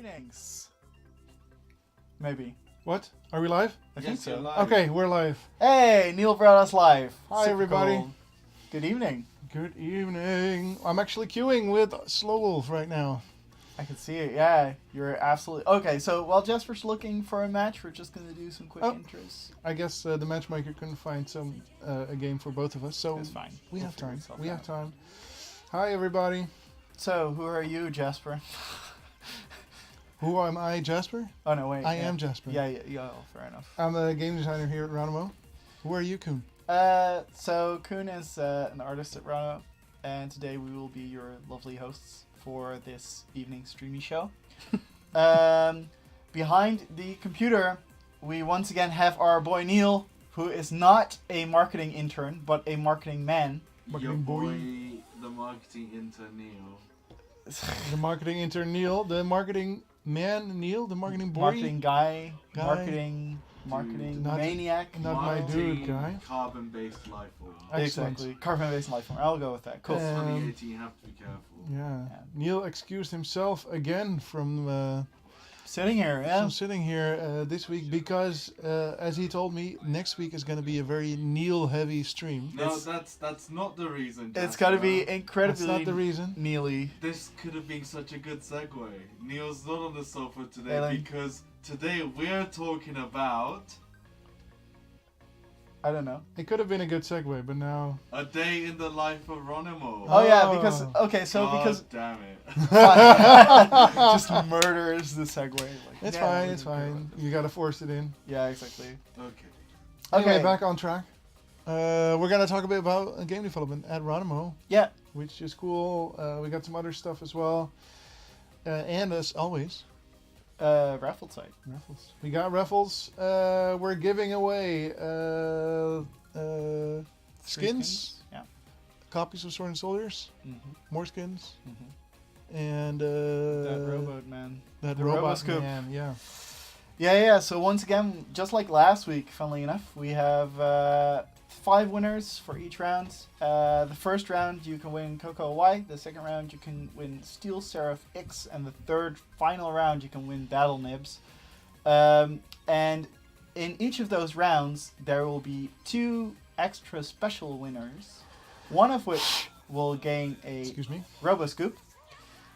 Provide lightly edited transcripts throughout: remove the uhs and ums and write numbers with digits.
Greetings. Maybe. What? Are we live? I think so. Live. Okay, we're live. Hey, Neil brought us live. Hi, Super everybody. cool. Good evening. Good evening. I'm actually queuing with SlowWolf right now. I can see it. Yeah, you're absolutely... Okay, so while Jasper's looking for a match, we're just going to do some quick intros. I guess the matchmaker couldn't find a game for both of us, so It's fine. we We'll have figure time. itself We out. have time. Hi, everybody. So, who are you, Jasper? Who am I, Jasper? Oh, no, wait. I am Jasper. Yeah, fair enough. I'm a game designer here at Ronimo. Who are you, Koen? So Koen is an artist at Ronimo, and today we will be your lovely hosts for this evening's Streamisho. Behind the computer, we once again have our boy Neil, who is not a marketing intern, but a marketing man. Marketing Your boy. the marketing intern Neil. The marketing intern Neil, the marketing man Neil, the marketing boy. Marketing guy. Guy. Marketing Not- maniac. not my dude, guy. Carbon-based life form. Excellent. Exactly. Carbon-based life form. I'll go with that. Cool. 2018, you have to be careful. Yeah. Yeah. Neil excused himself again from Sitting here, yeah. from sitting here this week because, as he told me, next week is going to be a very Neil-heavy stream. No, that's not the reason. It's got to be Jasper. incredibly That's not the reason. Neely. This could have been such a good segue. Neil's not on the sofa today Ellen. because today we're talking about I don't know. It could have been a good segue, but now... a day in the life of Ronimo. Oh yeah, Oh. because okay, so God because damn it. just murders the segue. Like, It's yeah, fine, we're it's gonna go fine. with You got to force it in. it. Yeah, exactly. Okay. Anyway, Okay. back on track. We're going to talk a bit about game development at Ronimo, Yeah. which is cool. We got some other stuff as well. And as always, Raffle site. raffles. We got raffles. We're giving away Three skins, Yeah. copies of Sword and Soldiers, Mm-hmm. more skins, Mm-hmm. and That rowboat man. that the robot Roboscoop. man. Yeah. Yeah. So once again, just like last week, funnily enough, we have 5 winners for each round. The first round you can win Cocoa Y. The second round you can win Steel Seraph X, and the third final round you can win Battle Nibs. And in each of those rounds, there will be 2 extra special winners. One of which will gain a Excuse me. Roboscoop,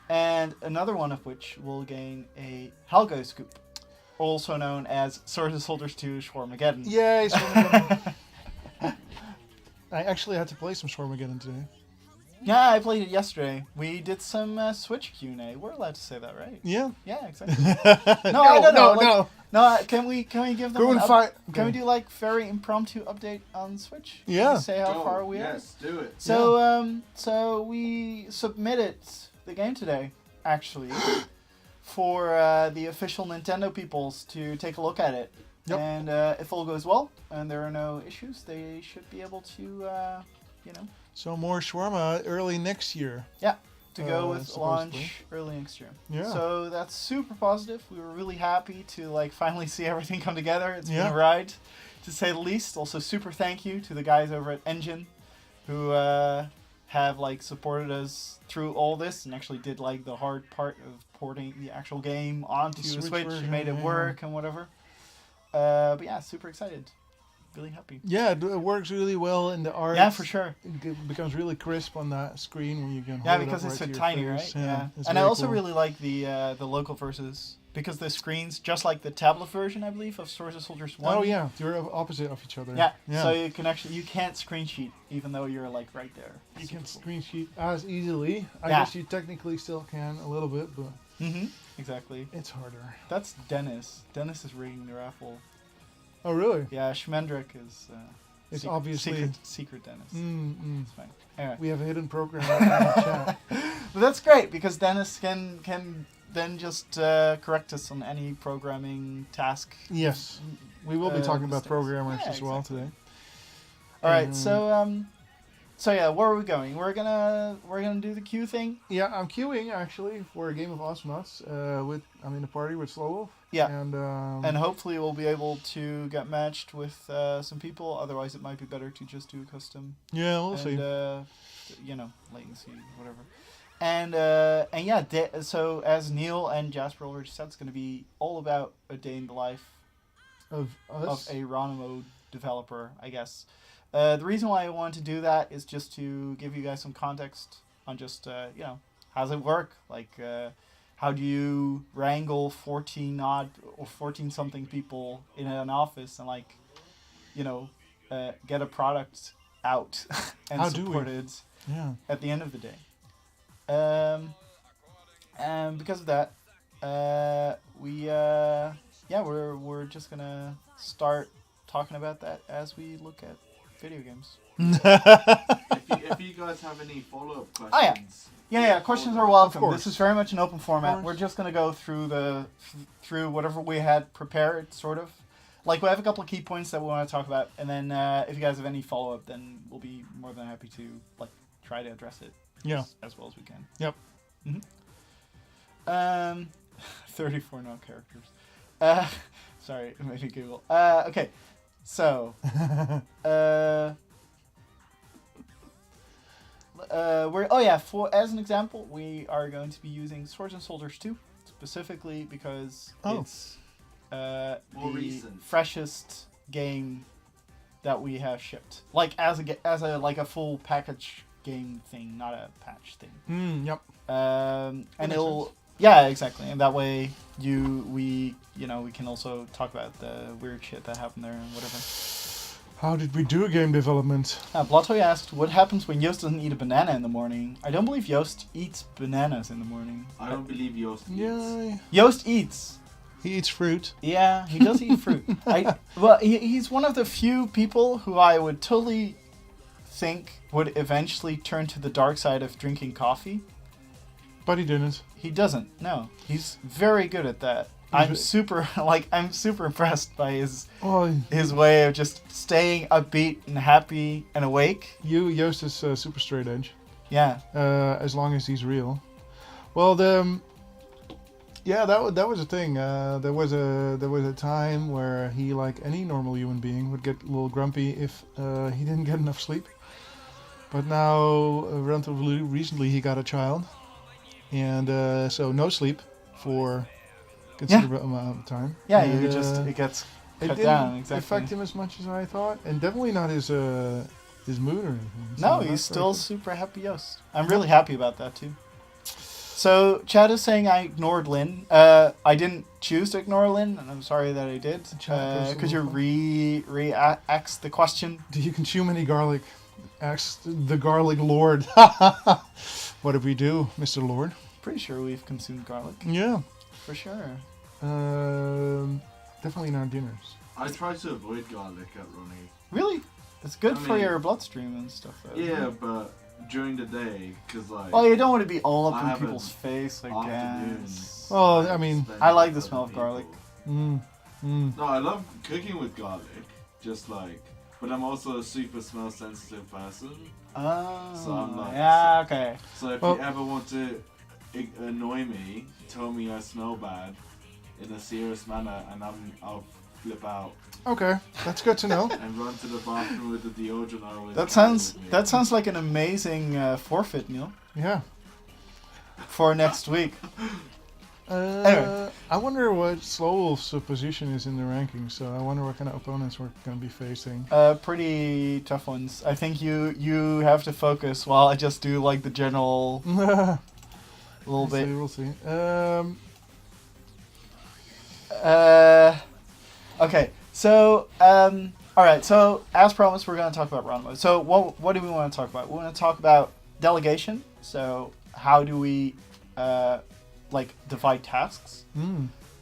and another one of which will gain a Halgo Scoop, also known as Swords and Soldiers 2 Schwarmageddon. Yay! Stormageddon. I actually had to play some Stormageddon today. Yeah, I played it yesterday. We did some Switch Q&A. We're allowed to say that, right? Yeah. Yeah, exactly. No, I don't know. No. No, can we give them Go an and find. Can we do like very impromptu update on Switch? Can Yeah. we say how Go. far we are. Yes, do it. So we submitted the game today, actually, for the official Nintendo peoples to take a look at it. Yep. And if all goes well and there are no issues, they should be able to, So more shawarma early next year. to go with supposedly. launch early next year. Yeah. So that's super positive. We were really happy to finally see everything come together. It's been Yeah. a ride, to say the least. Also, super thank you to the guys over at Engine, who have supported us through all this and actually did the hard part of porting the actual game onto The the Switch Switch version, and made it yeah. work and whatever. But yeah, super excited. Really happy. Yeah, it works really well in the art. Yeah, for sure. It becomes really crisp on that screen when you can hold Yeah, it because up it's right so to tiny, your right? face. Yeah. It's And I very also cool. really like the local versions, because the screens, just like the tablet version, I believe, of Swords and Soldiers 1. Oh yeah, they're opposite of each other. Yeah. Yeah. So you can't screen sheet even though you're right there. you can screen sheet as easily. I Yeah. guess you technically still can a little bit, but Mm-hmm. Exactly. it's harder. That's Dennis. Dennis is rigging the raffle. Oh really? Yeah, Schmendrick is. It's obviously- secret Dennis. Mm-mm. It's fine. Anyway, We have a hidden program right in the chat. but that's great because Dennis can then just correct us on any programming task. Yes, we will be talking about mistakes. programmers Yeah, as well exactly. today. All right, so yeah, where are we going? We're gonna do the queue thing. Yeah, I'm queuing actually for a game of Awesomenauts. I'm in a party with SlowWolf. Yeah. And hopefully we'll be able to get matched with some people. Otherwise, it might be better to just do custom. yeah, we'll and, see. latency, whatever. And yeah, so as Neil and Jasper already said, it's going to be all about a day in the life Of of us. a Ronimo developer, I guess. The reason why I want to do that is just to give you guys some context on just, how does it work? Like, how do you wrangle 14 odd or 14 something people in an office and, like, get a product out and How do we? supported Yeah. at the end of the day. And because of that, we're just gonna start talking about that as we look at video games. If you guys have any follow-up questions... Yeah, questions are welcome. course. This is very much an open format. course. We're just gonna go through whatever we had prepared, sort of. Like, we have a couple of key points that we want to talk about, and then if you guys have any follow-up, then we'll be more than happy to try to address it as well as we can. Yep. 34 no characters. Sorry, it made me Google. Okay, so as an example, we are going to be using Swords and Soldiers 2 specifically because it's More the recent. freshest game that we have shipped. Like as a full package game thing, not a patch thing. Yep. And makes it'll sense. yeah, exactly. And that way we can also talk about the weird shit that happened there and whatever. How did we do game development? Blottoy asked, what happens when Joost doesn't eat a banana in the morning? I don't believe Joost eats bananas in the morning. I don't believe Joost eats. Yeah. Joost eats. He eats fruit. Yeah, he does eat fruit. He's one of the few people who I would totally think would eventually turn to the dark side of drinking coffee. But he didn't. He doesn't. No, he's very good at that. I'm super impressed by his way of just staying upbeat and happy and awake. Joost is super straight edge. Yeah. As long as he's real. Well, that was a thing. There was a time where he, like any normal human being, would get a little grumpy if he didn't get enough sleep. But now, relatively recently, he got a child, and so no sleep for considerable amount of time. Yeah, And, it gets it cut didn't down. Exactly. affect him as much as I thought, and definitely not his mood or anything. So No, that's he's very still good. super happy Joost. I'm really happy about that too. So Chad is saying I ignored Lynn. I didn't choose to ignore Lynn, and I'm sorry that I did. Could you re-ask the question? Do you consume any garlic? Ask the garlic lord. What did we do, Mr. Lord? Pretty sure we've consumed garlic. Yeah. For sure. Definitely in our dinners. I try to avoid garlic at Ronnie. Really? It's good I for mean- your bloodstream and stuff, though. Yeah, but during the day, because like... Well, you don't want to be all I up in have people's an face, I afternoon. guess. Well, I mean, spend I like the with smell of people. garlic. No, I love cooking with garlic. Just like... But I'm also a super smell sensitive person. Oh, So I'm like- yeah, okay. So if Well- you ever want to annoy me, tell me I smell bad in a serious manner, and I'll flip out Okay, that's good to know. and run to the bathroom with the deodorant I always That carry sounds with me. like an amazing forfeit, Neil, Yeah. for next week. Anyway. I wonder what SlowWolf's position is in the rankings. So I wonder what kind of opponents we're going to be facing. Pretty tough ones. I think you have to focus while I just do like the general little bit. We'll see. Okay, so all right. So as promised, we're going to talk about round mode. So what do we want to talk about? We want to talk about delegation. So how do we divide tasks? We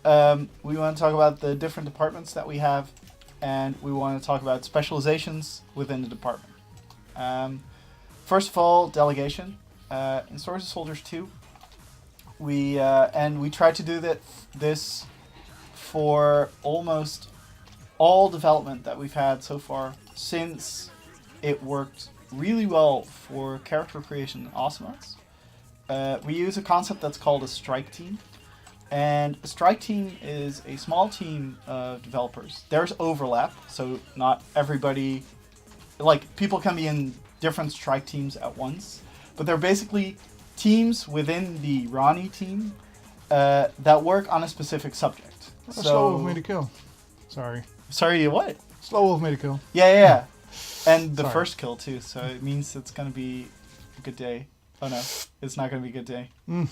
want to talk about the different departments that we have, and we want to talk about specializations within the department. First of all, delegation. In Swords and Soldiers 2, we tried to do this for almost all development that we've had so far, since it worked really well for character creation in Awesomenauts. We use a concept that's called a strike team. And a strike team is a small team of developers. There's overlap, so not everybody... Like, people can be in different strike teams at once. But they're basically teams within the Ronnie team that work on a specific subject. SlowWolf made a kill. Sorry. Sorry, what? SlowWolf made a kill. Yeah. And the Sorry. first kill too, so it means it's gonna be a good day. Oh no, it's not gonna be a good day. It's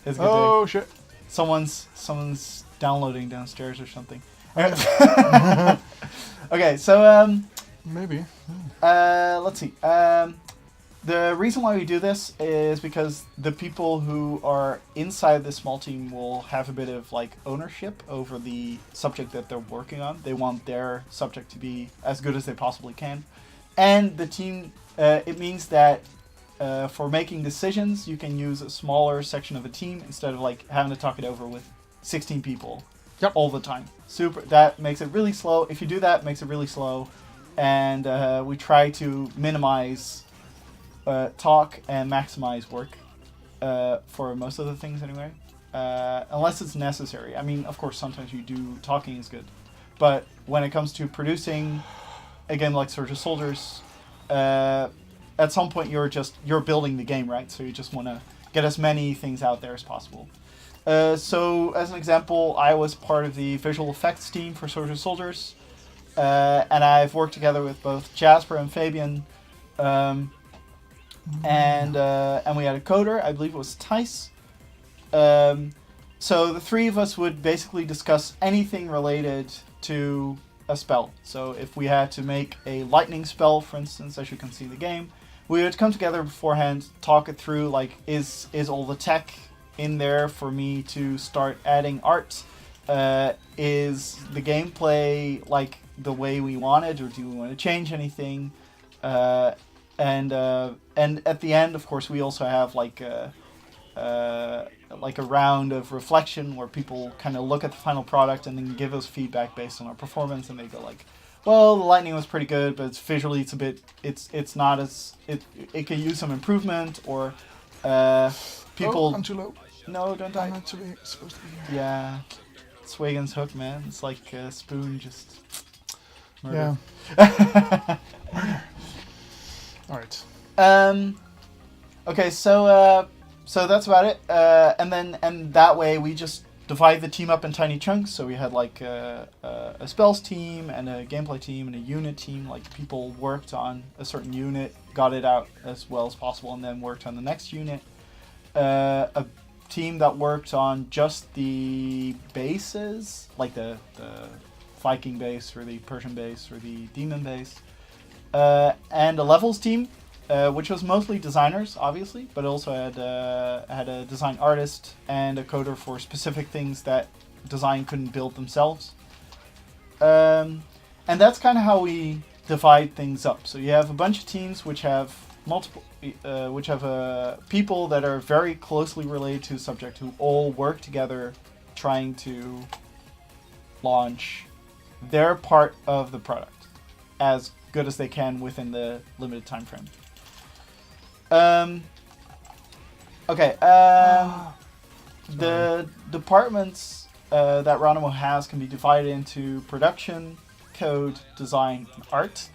a good day. Oh shit. Someone's downloading downstairs or something. Okay, so Maybe. let's see. The reason why we do this is because the people who are inside the small team will have a bit of like ownership over the subject that they're working on. They want their subject to be as good as they possibly can, and the team. It means that for making decisions, you can use a smaller section of a team instead of like having to talk it over with 16 people all the time. That makes it really slow. If you do that, it makes it really slow, and we try to minimize talk and maximize work for most of the things anyway, unless it's necessary. I mean, of course, sometimes you do talking is good, but when it comes to producing a game like Surge of Soldiers, at some point you're building the game, right? So you just want to get as many things out there as possible. So as an example, I was part of the visual effects team for Surge of Soldiers, and I've worked together with both Jasper and Fabian. And we had a coder, I believe it was Tice. So the three of us would basically discuss anything related to a spell. So if we had to make a lightning spell, for instance, as you can see in the game, we would come together beforehand, talk it through, like, is all the tech in there for me to start adding art? Is the gameplay like the way we wanted, or do we want to change anything? And at the end, of course, we also have like a round of reflection where people kind of look at the final product and then give us feedback based on our performance, and they go like, well, the lightning was pretty good, but visually it's a bit, it's not as, it could use some improvement, or people. Oh, I'm too low. No, don't I'm die. not supposed to be here. Yeah, Swagan's hook, man. It's like a spoon, just murder. Yeah. All right. Okay, so that's about it. And that way we just divide the team up in tiny chunks. So we had like a spells team and a gameplay team and a unit team. Like people worked on a certain unit, got it out as well as possible, and then worked on the next unit. A team that worked on just the bases, like the Viking base or the Persian base or the Demon base. And a levels team, which was mostly designers, obviously, but also had a design artist and a coder for specific things that design couldn't build themselves. And that's kind of how we divide things up. So you have a bunch of teams which have people that are very closely related to the subject who all work together, trying to launch their part of the product as good as they can within the limited time frame. Okay. The departments that Ronimo has can be divided into production, code, design, and art,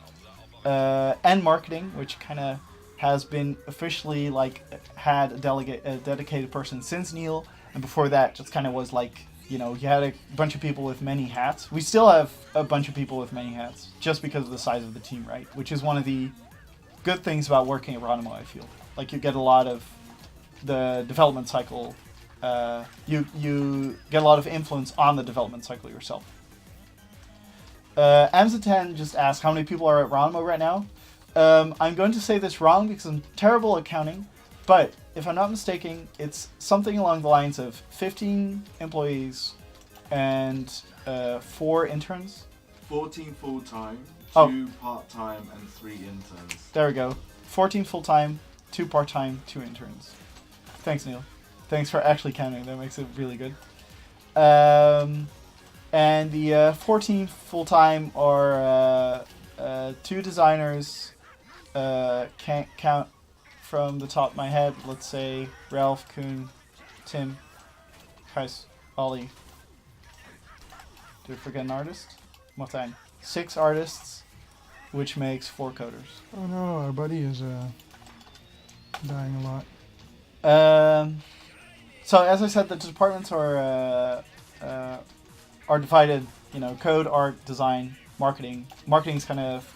and marketing, which kind of has been officially like had a dedicated person since Neil, and before that just kind of was like, you know, you had a bunch of people with many hats. We still have a bunch of people with many hats, just because of the size of the team, right? Which is one of the good things about working at Ronimo, I feel. Like, you get a lot of the development cycle. You get a lot of influence on the development cycle yourself. Amza10 just asked how many people are at Ronimo right now. I'm going to say this wrong because I'm terrible at counting, but if I'm not mistaken, it's something along the lines of 15 employees and 4 interns. 14 full-time, 2 part-time, and 3 interns. There we go. 14 full-time, 2 part-time, 2 interns. Thanks, Neil. Thanks for actually counting. That makes it really good. And the 14 full-time are 2 designers. Can't count from the top of my head. Let's say Ralph, Koen, Tim, Kais, Ollie. Did I forget an artist? Martijn. 6 artists, which makes 4 coders. Oh no, our buddy is dying a lot. So as I said, the departments are divided. You know, code, art, design, marketing. Marketing's kind of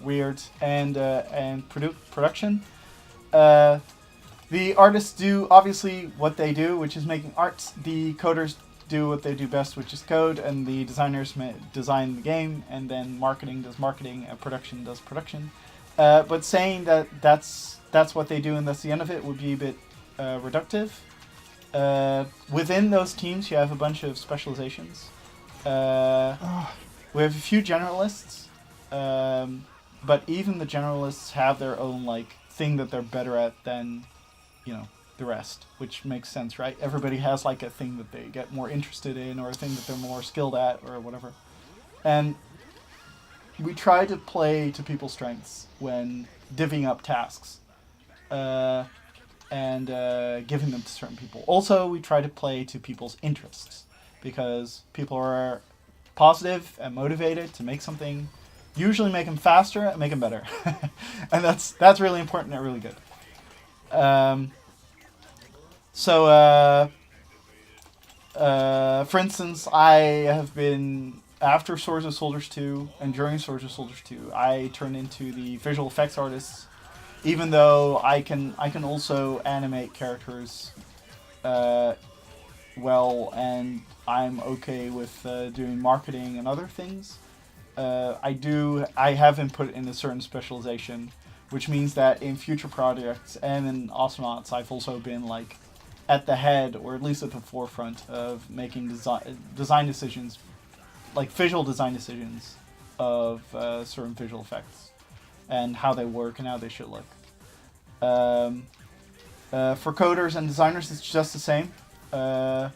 weird, and production. The artists do obviously what they do, which is making arts. The coders do what they do best, which is code, and the designers design the game, and then marketing does marketing, and production does production. But saying that that's what they do and that's the end of it would be a bit reductive. Within those teams, you have a bunch of specializations. We have a few generalists, but even the generalists have their own like thing that they're better at than, you know, the rest, which makes sense, right? Everybody has like a thing that they get more interested in, or a thing that they're more skilled at, or whatever. And we try to play to people's strengths when divvying up tasks, and giving them to certain people. Also, we try to play to people's interests, because people are positive and motivated to make something. Usually make them faster and make them better. And that's really important and really good. For instance, I have been, after Swords of Soldiers 2 and during Swords of Soldiers 2, I turned into the visual effects artist, even though I can also animate characters well, and I'm okay with doing marketing and other things. I have been put in a certain specialization, which means that in future projects and in Awesomenauts, I've also been like at the head, or at least at the forefront of making design decisions, like visual design decisions of certain visual effects and how they work and how they should look. For coders and designers, it's just the same. I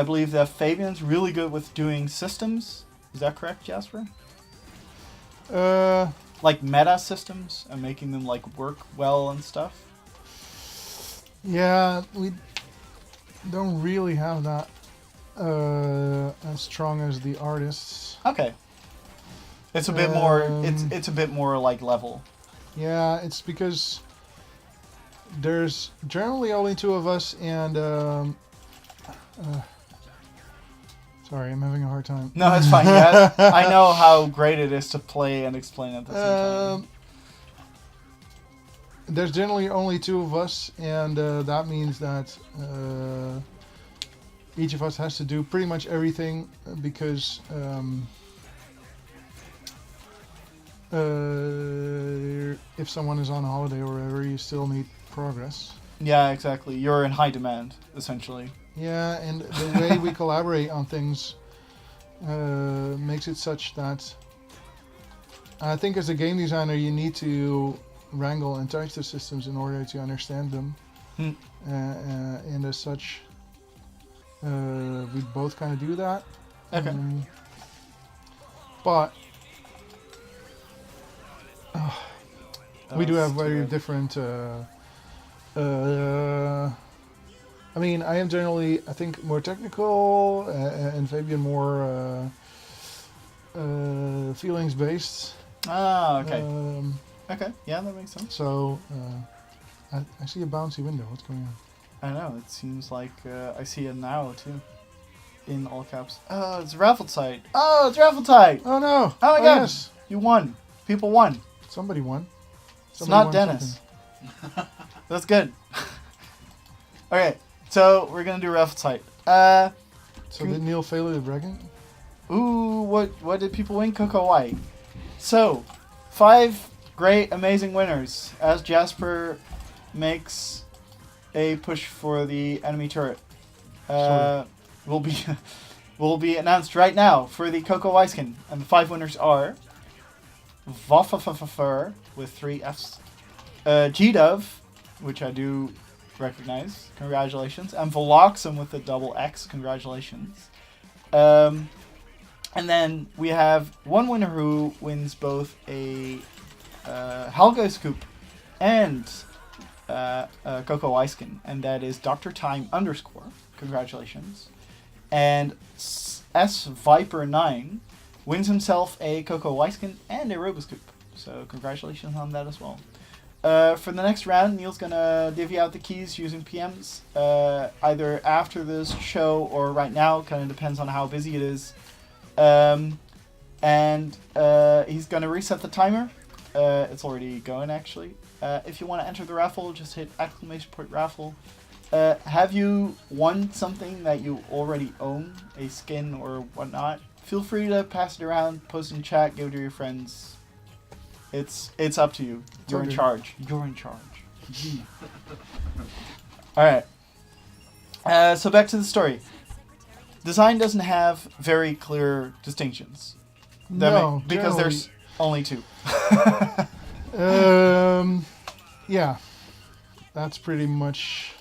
believe that Fabian's really good with doing systems. Is that correct, Jasper? Like meta systems and making them like work well and stuff. Yeah, we don't really have that as strong as the artists. Okay. It's a bit more. It's a bit more like level. Yeah, it's because there's generally only two of us, and sorry, I'm having a hard time. No, it's fine. Yeah, I know how great it is to play and explain at the same time. There's generally only two of us, and that means that each of us has to do pretty much everything, because if someone is on holiday or whatever, you still need progress. Yeah, exactly. You're in high demand, essentially. Yeah, and the way we collaborate on things makes it such that I think as a game designer you need to wrangle and touch the systems in order to understand them. And as such, we both kind of do that. Okay. But we do have very different... I mean, I am generally, I think, more technical, and Fabian more feelings-based. Ah, okay. Okay, yeah, that makes sense. So, I see a bouncy window. What's going on? I know, it seems like I see it now, too. In all caps. Oh, it's raffle site. Oh, it's raffle site! Oh, no! Oh, my God! Yes. You won. People won. Somebody won. It's not Dennis. That's good. Okay, so we're gonna do raffle site. So did Neil fail the bragging? Ooh, what did people win? Coco White. So, 5 great, amazing winners as Jasper makes a push for the enemy turret. Will be announced right now for the Coco White skin, and the 5 winners are Vafafafafur with 3 Fs, G-Dove, which I do recognize, congratulations, and Voloxum with the double X, congratulations. And then we have one winner who wins both a Helga Scoop and Coco White skin, and that is Dr. Time _, congratulations. And S Viper 9 wins himself a Coco White skin and a Roboscoop. So congratulations on that as well. For the next round, Neil's gonna divvy out the keys using PMs, either after this show or right now. Kind of depends on how busy it is. And he's gonna reset the timer. It's already going actually. If you want to enter the raffle, just hit !raffle. Have you won something that you already own, a skin or whatnot? Feel free to pass it around, post in chat, give it to your friends. It's up to you. You're in charge. You're in charge. Alright. So back to the story. Design doesn't have very clear distinctions. No, because generally- there's only two. Yeah, that's pretty much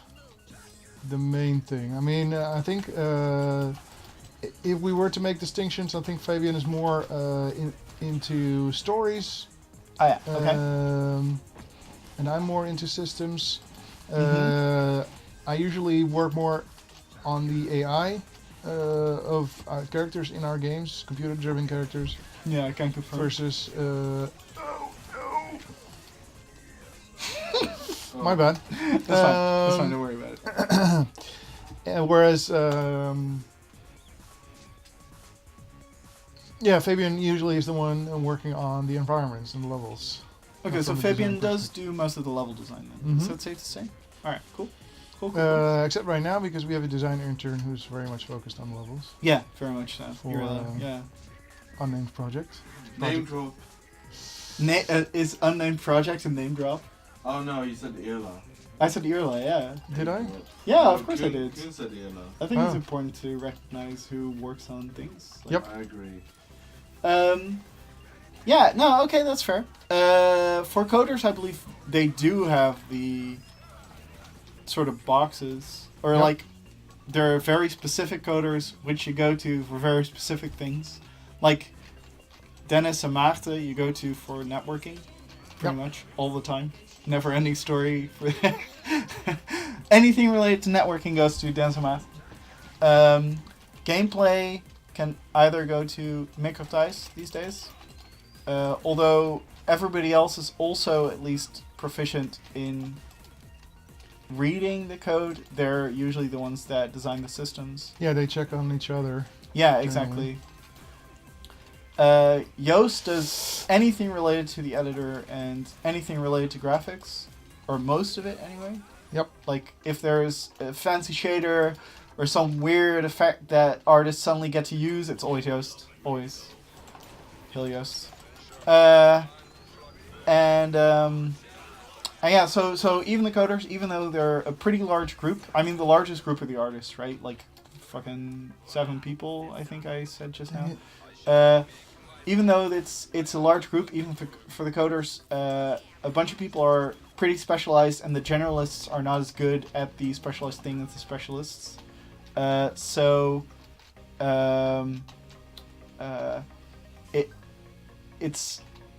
the main thing. I mean, I think if we were to make distinctions, I think Fabian is more into stories. Oh yeah, okay. And I'm more into systems. Mhm. I usually work more on the AI of characters in our games, computer-driven characters, Yeah, I can confirm. versus. My bad. That's fine. That's fine. Don't worry about it. Whereas, yeah, Fabian usually is the one working on the environments and the levels. Okay, Not so from the Fabian design does do most of the level design then. Mhm. Is that safe to say? Alright, cool. Cool. Except right now, because we have a design intern who's very much focused on levels. Yeah, very much so. For, Yeah. Unnamed project. Name drop. Is unnamed project a name drop? Oh no, you said Irla. I said Irla, yeah. Did I? Yeah, of course I did. Koen said Irla. I think it's Oh. important to recognize who works on things. Like, Yep. I agree. Yeah, no, okay, that's fair. For coders, I believe they do have the sort of boxes, or Yep. like there are very specific coders which you go to for very specific things. Like Dennis and Maarten, you go to for networking, pretty Yep. much all the time. Never ending story. For anything related to networking goes to Dennis and Maarten. Gameplay can either go to Mick of Dice these days, although everybody else is also at least proficient in reading the code. They're usually the ones that design the systems. Yeah, they check on each other. Yeah, exactly. Yoast does anything related to the editor and anything related to graphics, or most of it anyway. Yep. Like if there's a fancy shader or some weird effect that artists suddenly get to use, it's always Yoast. Always. Kill Yoast. And yeah, so even the coders, even though they're a pretty large group, I mean the largest group of the artists, right? Like fucking 7 people, I think I said just Dang now. Even though it's a large group, even for the coders, a bunch of people are pretty specialized, and the generalists are not as good at the specialized thing as the specialists.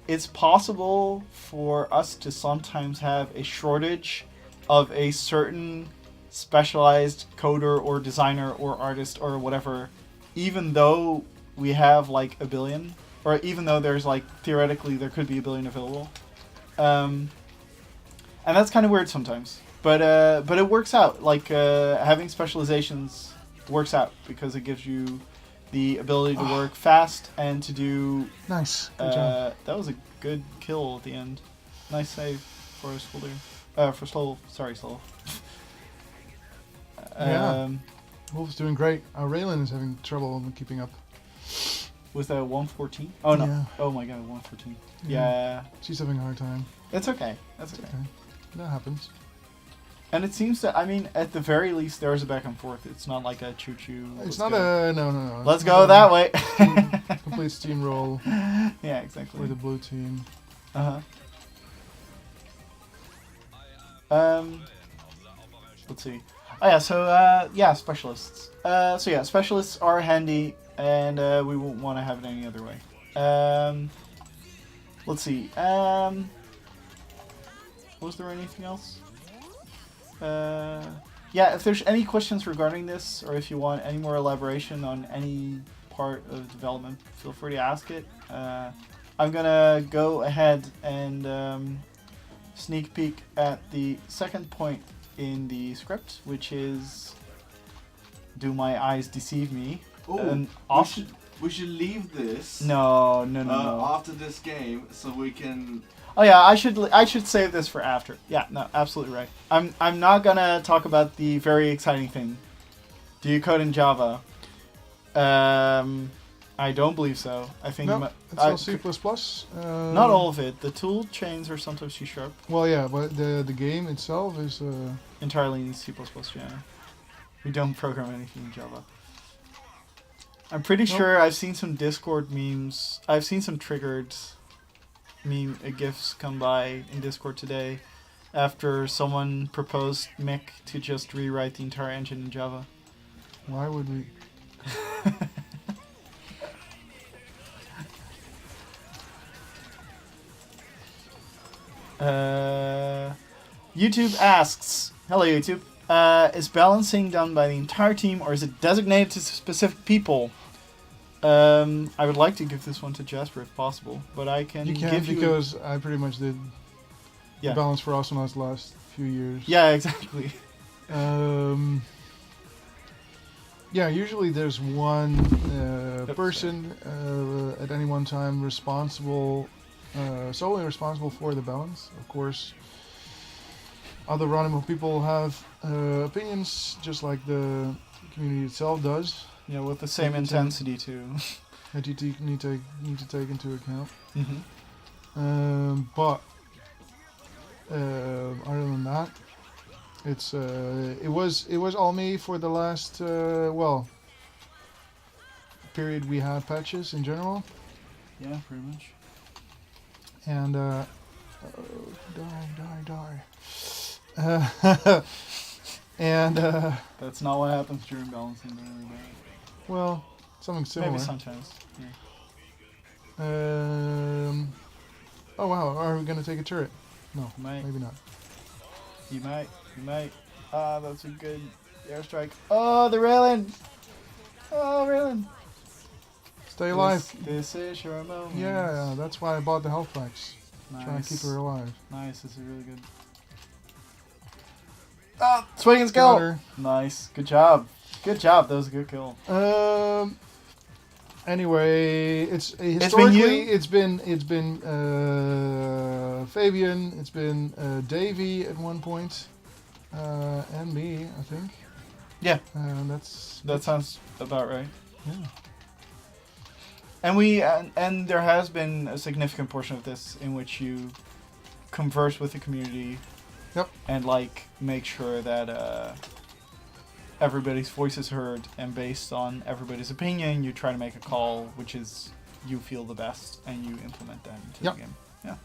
It's possible for us to sometimes have a shortage of a certain specialized coder or designer or artist or whatever, even though we have like a billion, or even though there's like theoretically there could be a billion available, and that's kind of weird sometimes. But it works out. Like having specializations works out because it gives you the ability to work fast and to do. Nice. Good job. That was a good kill at the end. Nice save for a Soldier. For SlowWolf. Sorry, SlowWolf. Yeah. Wolf's doing great. Raylan is having trouble keeping up. Was that 114? Oh no. Yeah. Oh my god, 114. Yeah. Yeah. She's having a hard time. It's okay. That's okay. Okay. That happens. And it seems that, I mean, at the very least, there's a back and forth. It's not like a choo-choo. It's not a... No. Let's It's go not that way. a complete steamroll Yeah, exactly. with the blue team. Let's see. Oh yeah, so yeah, specialists. Specialists are handy, and we won't want to have it any other way. Let's see. Was there anything else? Yeah, if there's any questions regarding this, or if you want any more elaboration on any part of development, feel free to ask it. I'm gonna go ahead and sneak peek at the second point in the script, which is, do my eyes deceive me? Oh, And we should leave this. No. After this game, so we can. Oh yeah, I should save this for after. Yeah, no, absolutely right. I'm not gonna talk about the very exciting thing. Do you code in Java? I don't believe so. I think No, it's all C++. Not all of it. The tool chains are sometimes C#. Well, yeah, but the game itself is. Entirely in C++. Yeah. We don't program anything in Java. I'm pretty sure I've seen some Discord memes. I've seen some triggered meme GIFs come by in Discord today after someone proposed Mick to just rewrite the entire engine in Java. Why would we? YouTube asks, hello YouTube, is balancing done by the entire team or is it designated to specific people? I would like to give this one to Jasper if possible, but I can give you... because I pretty much did the balance for Awesomenauts the last few years. Yeah, exactly. Yeah, usually there's one person at any one time responsible, solely responsible for the balance. Of course, other Ronimo people have opinions, just like the community itself does. Yeah, with the same intensity too. That you need to take into account. Mm-hmm. But other than that, it's it was all me for the last period we had patches in general. Yeah, pretty much. And die. And that's not what happens during balancing. Well, something similar. Maybe sometimes. Yeah. Oh wow, are we gonna take a turret? No, Might. maybe not. You might. Ah, that's a good airstrike. Oh, the railing! Oh, railing! Stay alive. This is your moment. Yeah, that's why I bought the health packs. Nice. Trying to keep her alive. Nice, this is really good. Ah, swing and skill! Got her. Nice, good job. Good job, that was a good kill. Anyway, historically it's been Fabian, it's been Davey at one point, and me, I think. Yeah. That sounds about right. Yeah. And there has been a significant portion of this in which you converse with the community. Yep. And make sure that everybody's voice is heard, and based on everybody's opinion, you try to make a call which is you feel the best, and you implement that into the game. Yeah.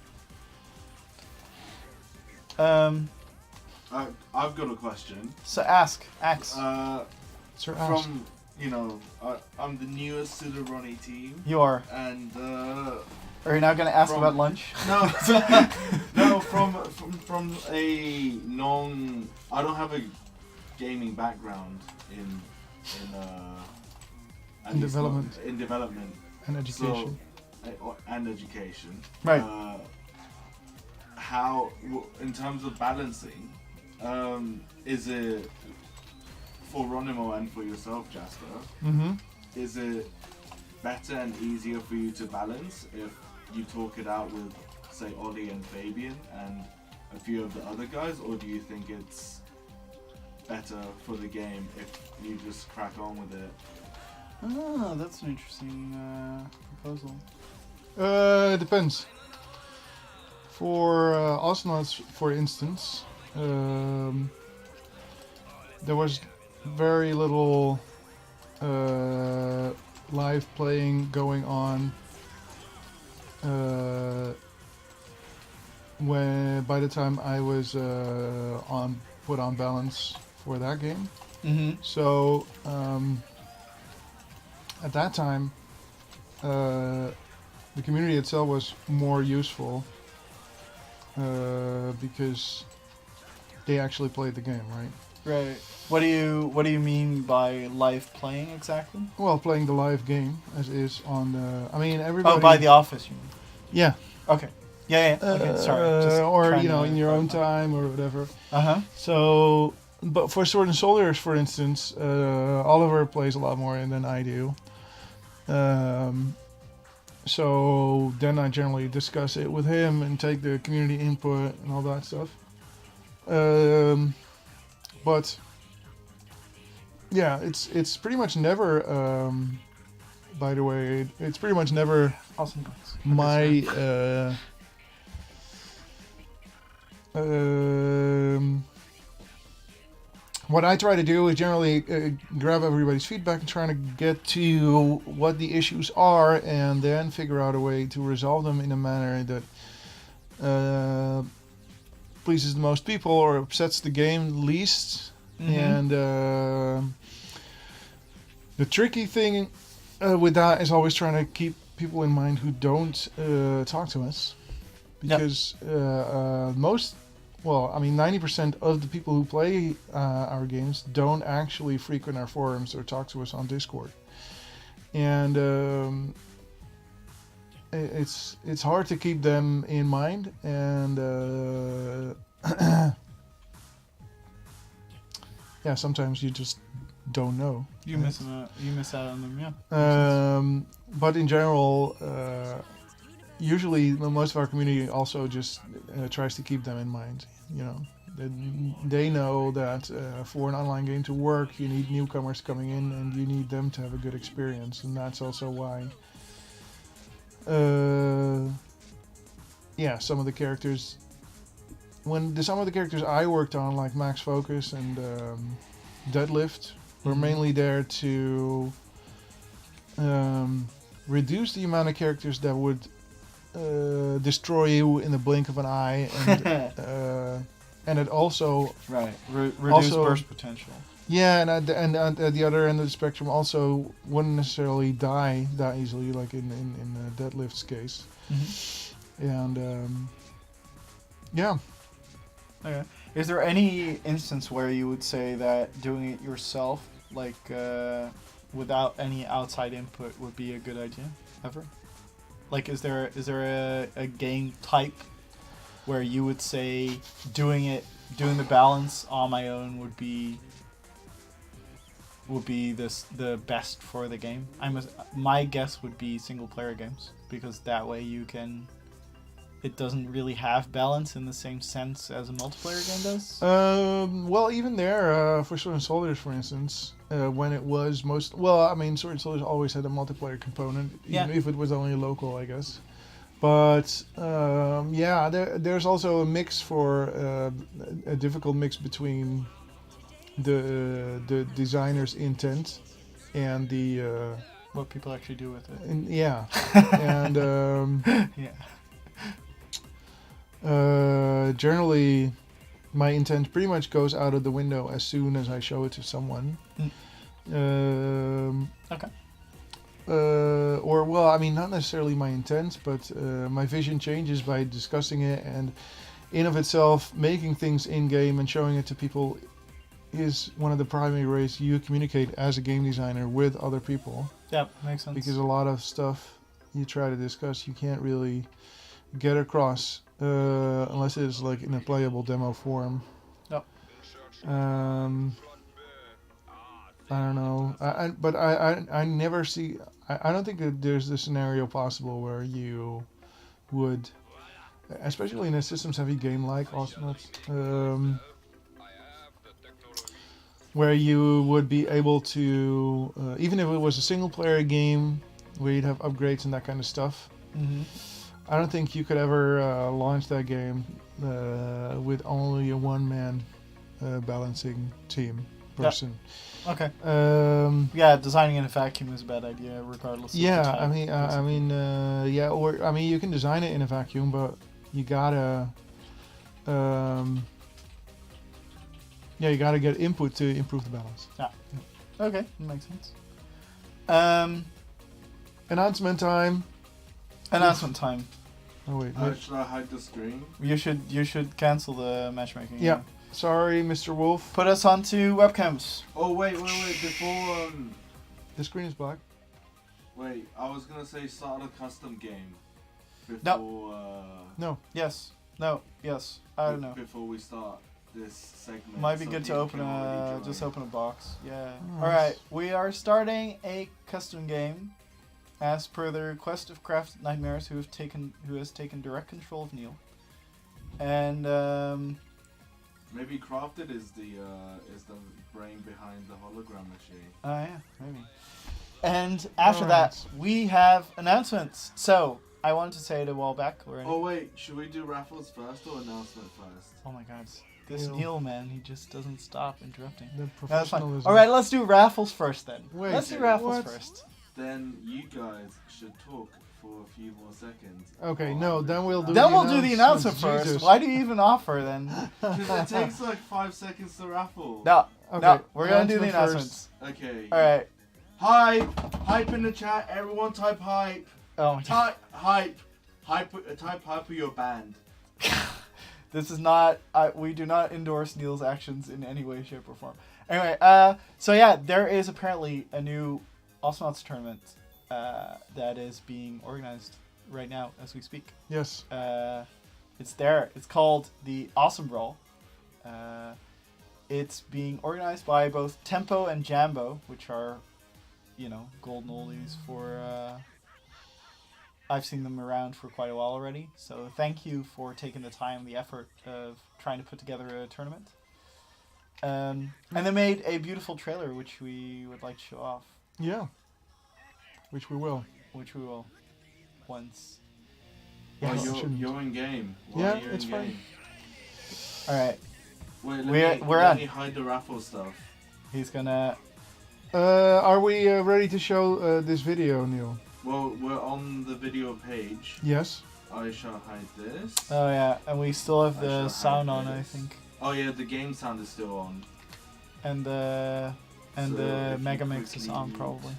I've got a question. So ask. Sir, from I'm the newest to the Ronnie team. You are. And are you now going to ask about lunch? No, no. From a I don't have a gaming background in development. In development and education. And education. Right. How, in terms of balancing, is it for Ronimo and for yourself, Jasper? Mm-hmm. Is it better and easier for you to balance if you talk it out with, say, Ollie and Fabian and a few of the other guys, or do you think it's better for the game if you just crack on with it? Oh, that's an interesting proposal. It depends. For Awesomenauts, for instance, there was very little live playing going on by the time I was put on balance for that game. Mm-hmm. So at that time, the community itself was more useful because they actually played the game, right? Right. What do you mean by live playing exactly? Well, playing the live game as is on the. I mean, everybody. Oh, by the office, you mean? Yeah. Okay. Yeah. Okay. Sorry. Just or trying you know, to in your own clarify. time or whatever. Uh-huh. So, but for Sword and Soldiers, for instance, Oliver plays a lot more than I do. So then I generally discuss it with him and take the community input and all that stuff. But yeah, it's pretty much never. By the way, it's pretty much never Awesome. Thanks. my. What I try to do is generally grab everybody's feedback and trying to get to what the issues are, and then figure out a way to resolve them in a manner that pleases the most people or upsets the game least. Mhm. And the tricky thing with that is always trying to keep people in mind who don't talk to us, because most. Well, I mean, 90% of the people who play our games don't actually frequent our forums or talk to us on Discord, and it's hard to keep them in mind, and yeah, sometimes you just don't know. You miss out on them. Yeah. But in general, usually most of our community also just tries to keep them in mind. You know, they know that for an online game to work, you need newcomers coming in, and you need them to have a good experience, and that's also why. Yeah, some of the characters. Some of the characters I worked on, like Max Focus and Deadlift, were mainly there to reduce the amount of characters that would destroy you in the blink of an eye, and it also Right. Reduce Also- burst potential. and at the other end of the spectrum also wouldn't necessarily die that easily, like in Deadlift's case, and yeah. Okay. Is there any instance where you would say that doing it yourself, like without any outside input, would be a good idea ever? Like, is there a game type where you would say doing the balance on my own would be the best for the game? My guess would be single player games, because that way it doesn't really have balance in the same sense as a multiplayer game does. Well, even there, for Sword and Soldiers, for instance, when it was Sword and Soldiers always had a multiplayer component, even if it was only local, I guess. But there's also a mix for a difficult mix between the designer's intent and the What people actually do with it. and Yeah. Generally, my intent pretty much goes out of the window as soon as I show it to someone. Okay. Not necessarily my intent, but my vision changes by discussing it, and in of itself, making things in game and showing it to people is one of the primary ways you communicate as a game designer with other people. Yeah, makes sense. Because a lot of stuff you try to discuss, you can't really get across unless it's like in a playable demo form. Yep. I don't know. I never see. I don't think that there's a scenario possible where you would, especially in a systems-heavy game like Awesomenauts, where you would be able to, even if it was a single-player game where you'd have upgrades and that kind of stuff. Mm-hmm. I don't think you could ever launch that game with only a one-man balancing team person. Okay. Yeah, Designing in a vacuum is a bad idea, regardless. Of the type, you can design it in a vacuum, but you gotta, you gotta get input to improve the balance. Yeah. Okay, that makes sense. Announcement time. Announcement time. Oh wait. Should I hide the screen? You should cancel the matchmaking. Yeah. Sorry, Mr. Wolf. Put us onto webcams. Oh wait, before The screen is black. wait, I was gonna say start a custom game. before No. Yes. No. Yes. I don't know. before we start this segment. Might be so good to people open can already a join. just open a box. Yeah. Nice. All right. We are starting a custom game, as per the request of Craft Nightmares, who has taken direct control of Neil, and Maybe Crafted is the brain behind the hologram machine. oh yeah, maybe. And after Alright. that, we have announcements. So I wanted to say it a while back already. Oh wait, should we do raffles first or announcement first? Oh my God, this Neil. Neil man, he just doesn't stop interrupting. The That's fine. professionalism. All right, let's do raffles first then. Wait, let's do raffles what? first. Then you guys should talk for a few more seconds. Okay, no, then we'll do Then the we'll do the announcement announcements. first. Jesus. Why do you even offer then? Because it takes like 5 seconds to raffle. No, Okay, no, we're gonna do the announcement first. announcements. Okay. All right. Hype in the chat. Everyone type hype. Oh my God. Type hype. Type hype for your band. This is not. We do not endorse Neil's actions in any way, shape, or form. Anyway, so yeah, there is apparently a new Awesomenauts tournament that is being organized right now as we speak. Yes. It's there. It's called the Awesome Brawl. It's being organized by both Tempo and Jambo, which are, golden oldies for. I've seen them around for quite a while already. So thank you for taking the time, the effort of trying to put together a tournament. And they made a beautiful trailer, which we would like to show off. Yeah. Which we will. Which we will once. Oh, Yes. you're in game. Yeah, you're it's in fine. game. All right. Wait, We're let on. me hide the raffle stuff. He's gonna. Are we ready to show this video, Neil? Well, we're on the video page. Yes. I shall hide this. Oh yeah, and we still have I the shall sound hide on, I this. think, Oh yeah, the game sound is still on. and the So if you Mega Mix is quickly on mute- probably.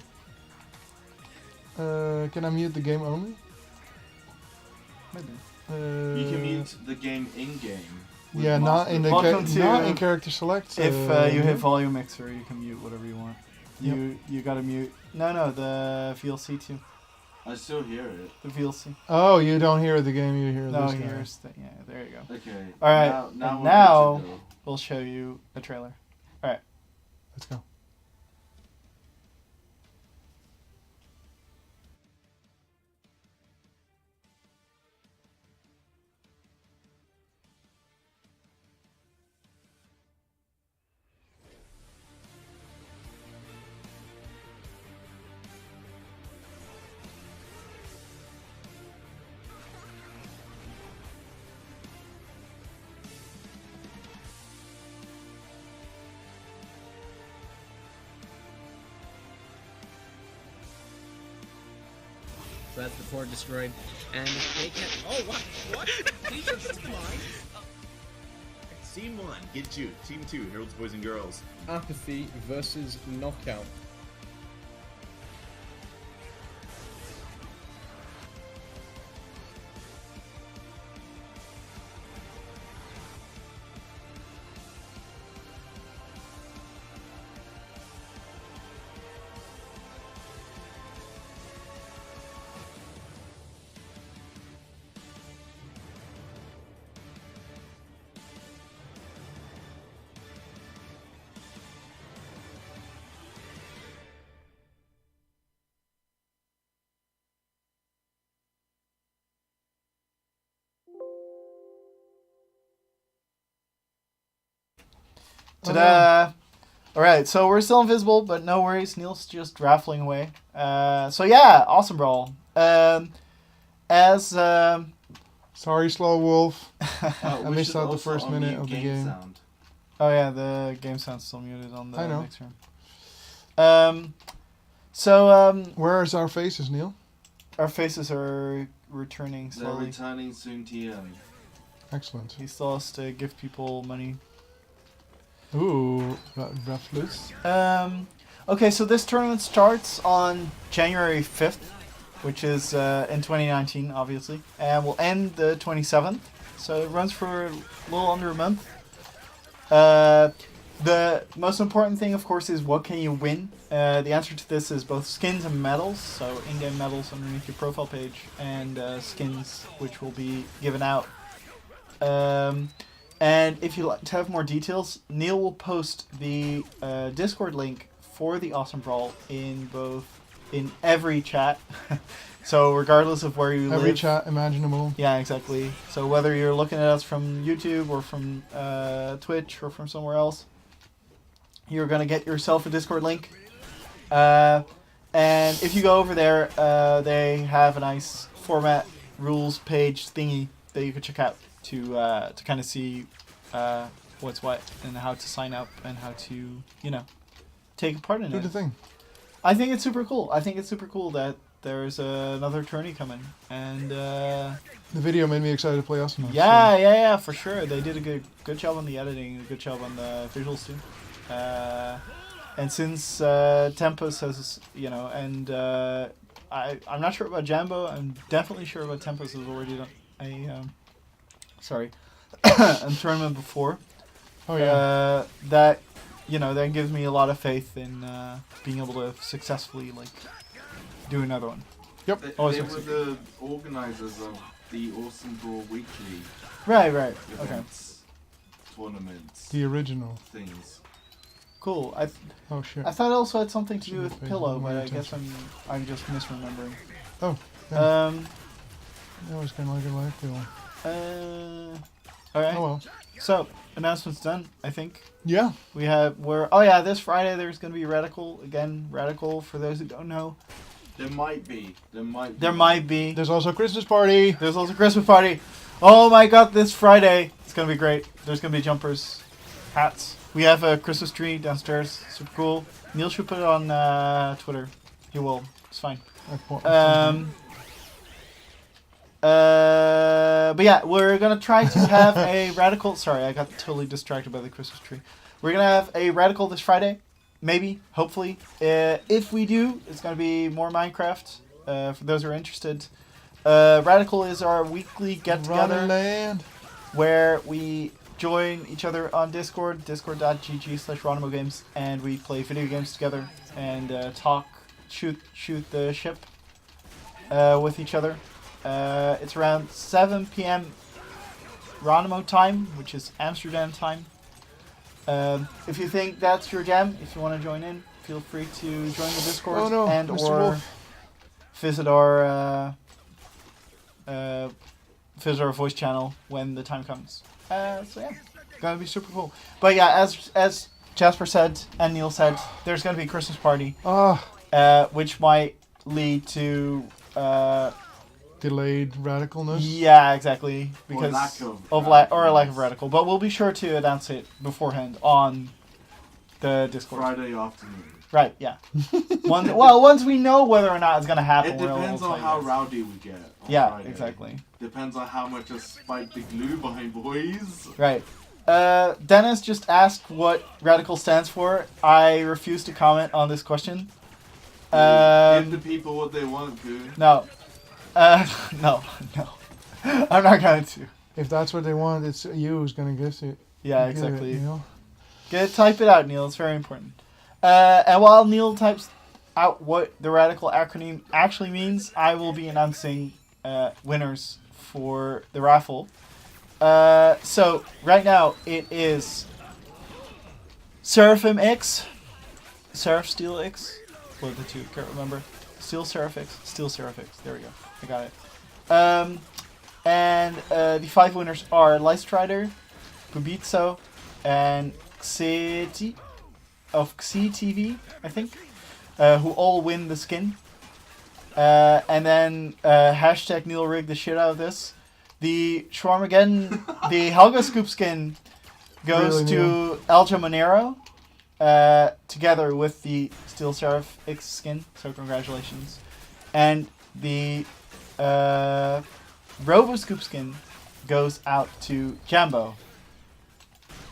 Can I mute the game only? Maybe. You can mute the game in game. Yeah, not in the Welcome to- not in character select. If you hit volume mixer, you can mute whatever you want. You gotta mute. No, the VLC too. I still hear it. The VLC. Oh, you don't hear the game. You hear No, this guy. here's the yeah. There you go. Okay. All right, Now, and we're now- good to go. We'll show you a trailer. Let's go. So that's the core destroyed, and they can. Oh, what? These are just mine. Scene 1, Get Jude. Team 2, Heralds, Boys and Girls. Apathy versus Knockout. Ta-da! All right, so we're still invisible, but no worries. Neil's just raffling away. So yeah, Awesome Brawl. As Sorry, SlowWolf. We missed should out the also first minute unmute of the game. Sound. oh yeah, the game sound's still muted on the I know. mixer. So Where is our faces, Neil? our faces are returning They're slowly. returning soon, TM. Excellent. He still has to give people money. Ooh, raffles. Okay, so this tournament starts on January 5th, which is in 2019, obviously, and will end the 27th. So it runs for a little under a month. The most important thing, of course, is what can you win? The answer to this is both skins and medals, so in-game medals underneath your profile page, and skins which will be given out. And if you'd like to have more details, Neil will post the Discord link for the Awesome Brawl in every chat. So regardless of where you live. Every chat imaginable. Yeah, exactly. So whether you're looking at us from YouTube or from Twitch or from somewhere else, you're going to get yourself a Discord link. And if you go over there, they have a nice format rules page thingy that you can check out to kind of see what's what and how to sign up and how to, take part in Do it. the thing. I think it's super cool. I think it's super cool that there's another tourney coming. And The video made me excited to play Awesomenauts. yeah, for sure. They did a good job on the editing, a good job on the visuals too. And since Tempest has, and I'm not sure about Jambo. I'm definitely sure about Tempest has already done a tournament before. Oh yeah. That that gives me a lot of faith in being able to successfully do another one. Yep. They Always were succeed. the organisers of the Awesome Brawl Weekly Right. Okay. events, tournaments, The original. things. Cool. Oh shit. I thought it also had something to do with Shouldn't Pillow, pay but more I guess attention. I'm just misremembering. Oh. Yeah. Um. I was kind of like a live feel. All right. Oh well. So announcements done. I think Yeah. this Friday there's gonna be Radical again. Radical, for those who don't know, There might be. there might be. There's also a Christmas party. There's also a Christmas party. Oh my God! This Friday it's gonna be great. There's gonna be jumpers, hats. We have a Christmas tree downstairs. Super cool. Neil should put it on Twitter. He will. It's fine. But yeah, we're gonna try to have a Radical. Sorry, I got totally distracted by the Christmas tree. We're gonna have a Radical this Friday, maybe, hopefully. If we do, it's gonna be more Minecraft. For those who are interested, Radical is our weekly get-together Land. where we join each other on Discord, discord.gg/Ronimo games, and we play video games together and talk, shoot the ship with each other. It's around 7 p.m. Ronimo time, which is Amsterdam time. If you think that's your jam, if you want to join in, feel free to join the Discord and Mr. or Wolf. visit our voice channel when the time comes. So yeah, gonna be super cool. But yeah, as Jasper said and Neil said, there's gonna be a Christmas party, which might lead to Delayed radicalness. yeah, exactly, because lack of of lack of radical. But we'll be sure to announce it beforehand on the Discord. Friday afternoon. Right? Yeah. Once we know whether or not it's gonna happen, It we'll depends tell on you how guys. rowdy we get. On Yeah, Friday. exactly. Depends on how much I spike the glue behind boys. Right. Dennis just asked what radical stands for. I refuse to comment on this question. Give the people what they want, Koen. No. No. I'm not going to. If that's what they want, it's you who's gonna give it. Yeah, give it, exactly. you know? Type it out, Neil. It's very important. And while Neil types out what the radical acronym actually means, I will be announcing winners for the raffle. So right now it is Seraphim X, Seraph Steel X, what are the two? Can't remember. Steel Seraph X, Steel Seraph X. There we go. I got it. And the 5 winners are Lystrider, Bubitso, and Xiti of XTV, I think, who all win the skin. And then hashtag Neil rigged the shit out of this. The Schwarmageddon, the Helga Scoop skin goes Really, to Elja Monero, together with the Steel Seraph X skin, so congratulations. And the Robo Scoop skin goes out to Jambo,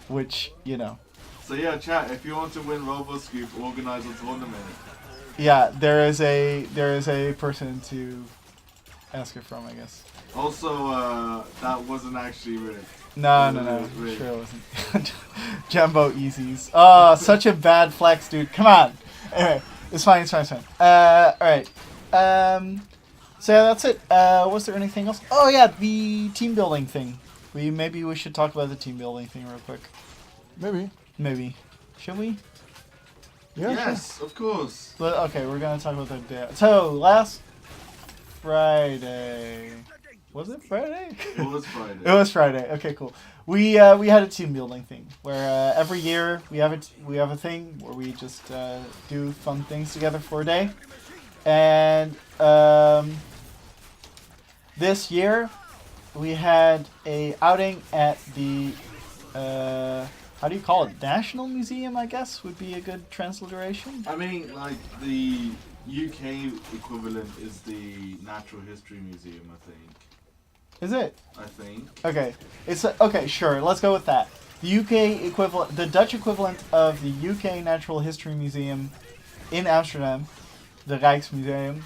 which, you know. So yeah, chat, if you want to win RoboScoop, organize a tournament. Yeah, there is a person to ask it from, I guess. Also, that wasn't actually rigged. No, Really? sure it wasn't. Jumbo Easies. Oh, such a bad flex, dude. Come on. Anyway, it's fine. All right. So yeah, that's it. Was there anything else? Oh yeah, the team building thing. Maybe we should talk about the team building thing real quick. Maybe. Should we? Yeah. Yes, of course. Okay, we're gonna talk about that day. So last Friday, was it Friday? It was Friday. It was Friday. Okay, cool. We had a team building thing where every year we have a thing where we just do fun things together for a day, and this year we had a outing at the how do you call it? National Museum, I guess, would be a good transliteration. I mean, like, the UK equivalent is the Natural History Museum, I think. Is it? I think. Okay. Okay, sure. Let's go with that. The UK equivalent, the Dutch equivalent of the UK Natural History Museum in Amsterdam, the Rijksmuseum,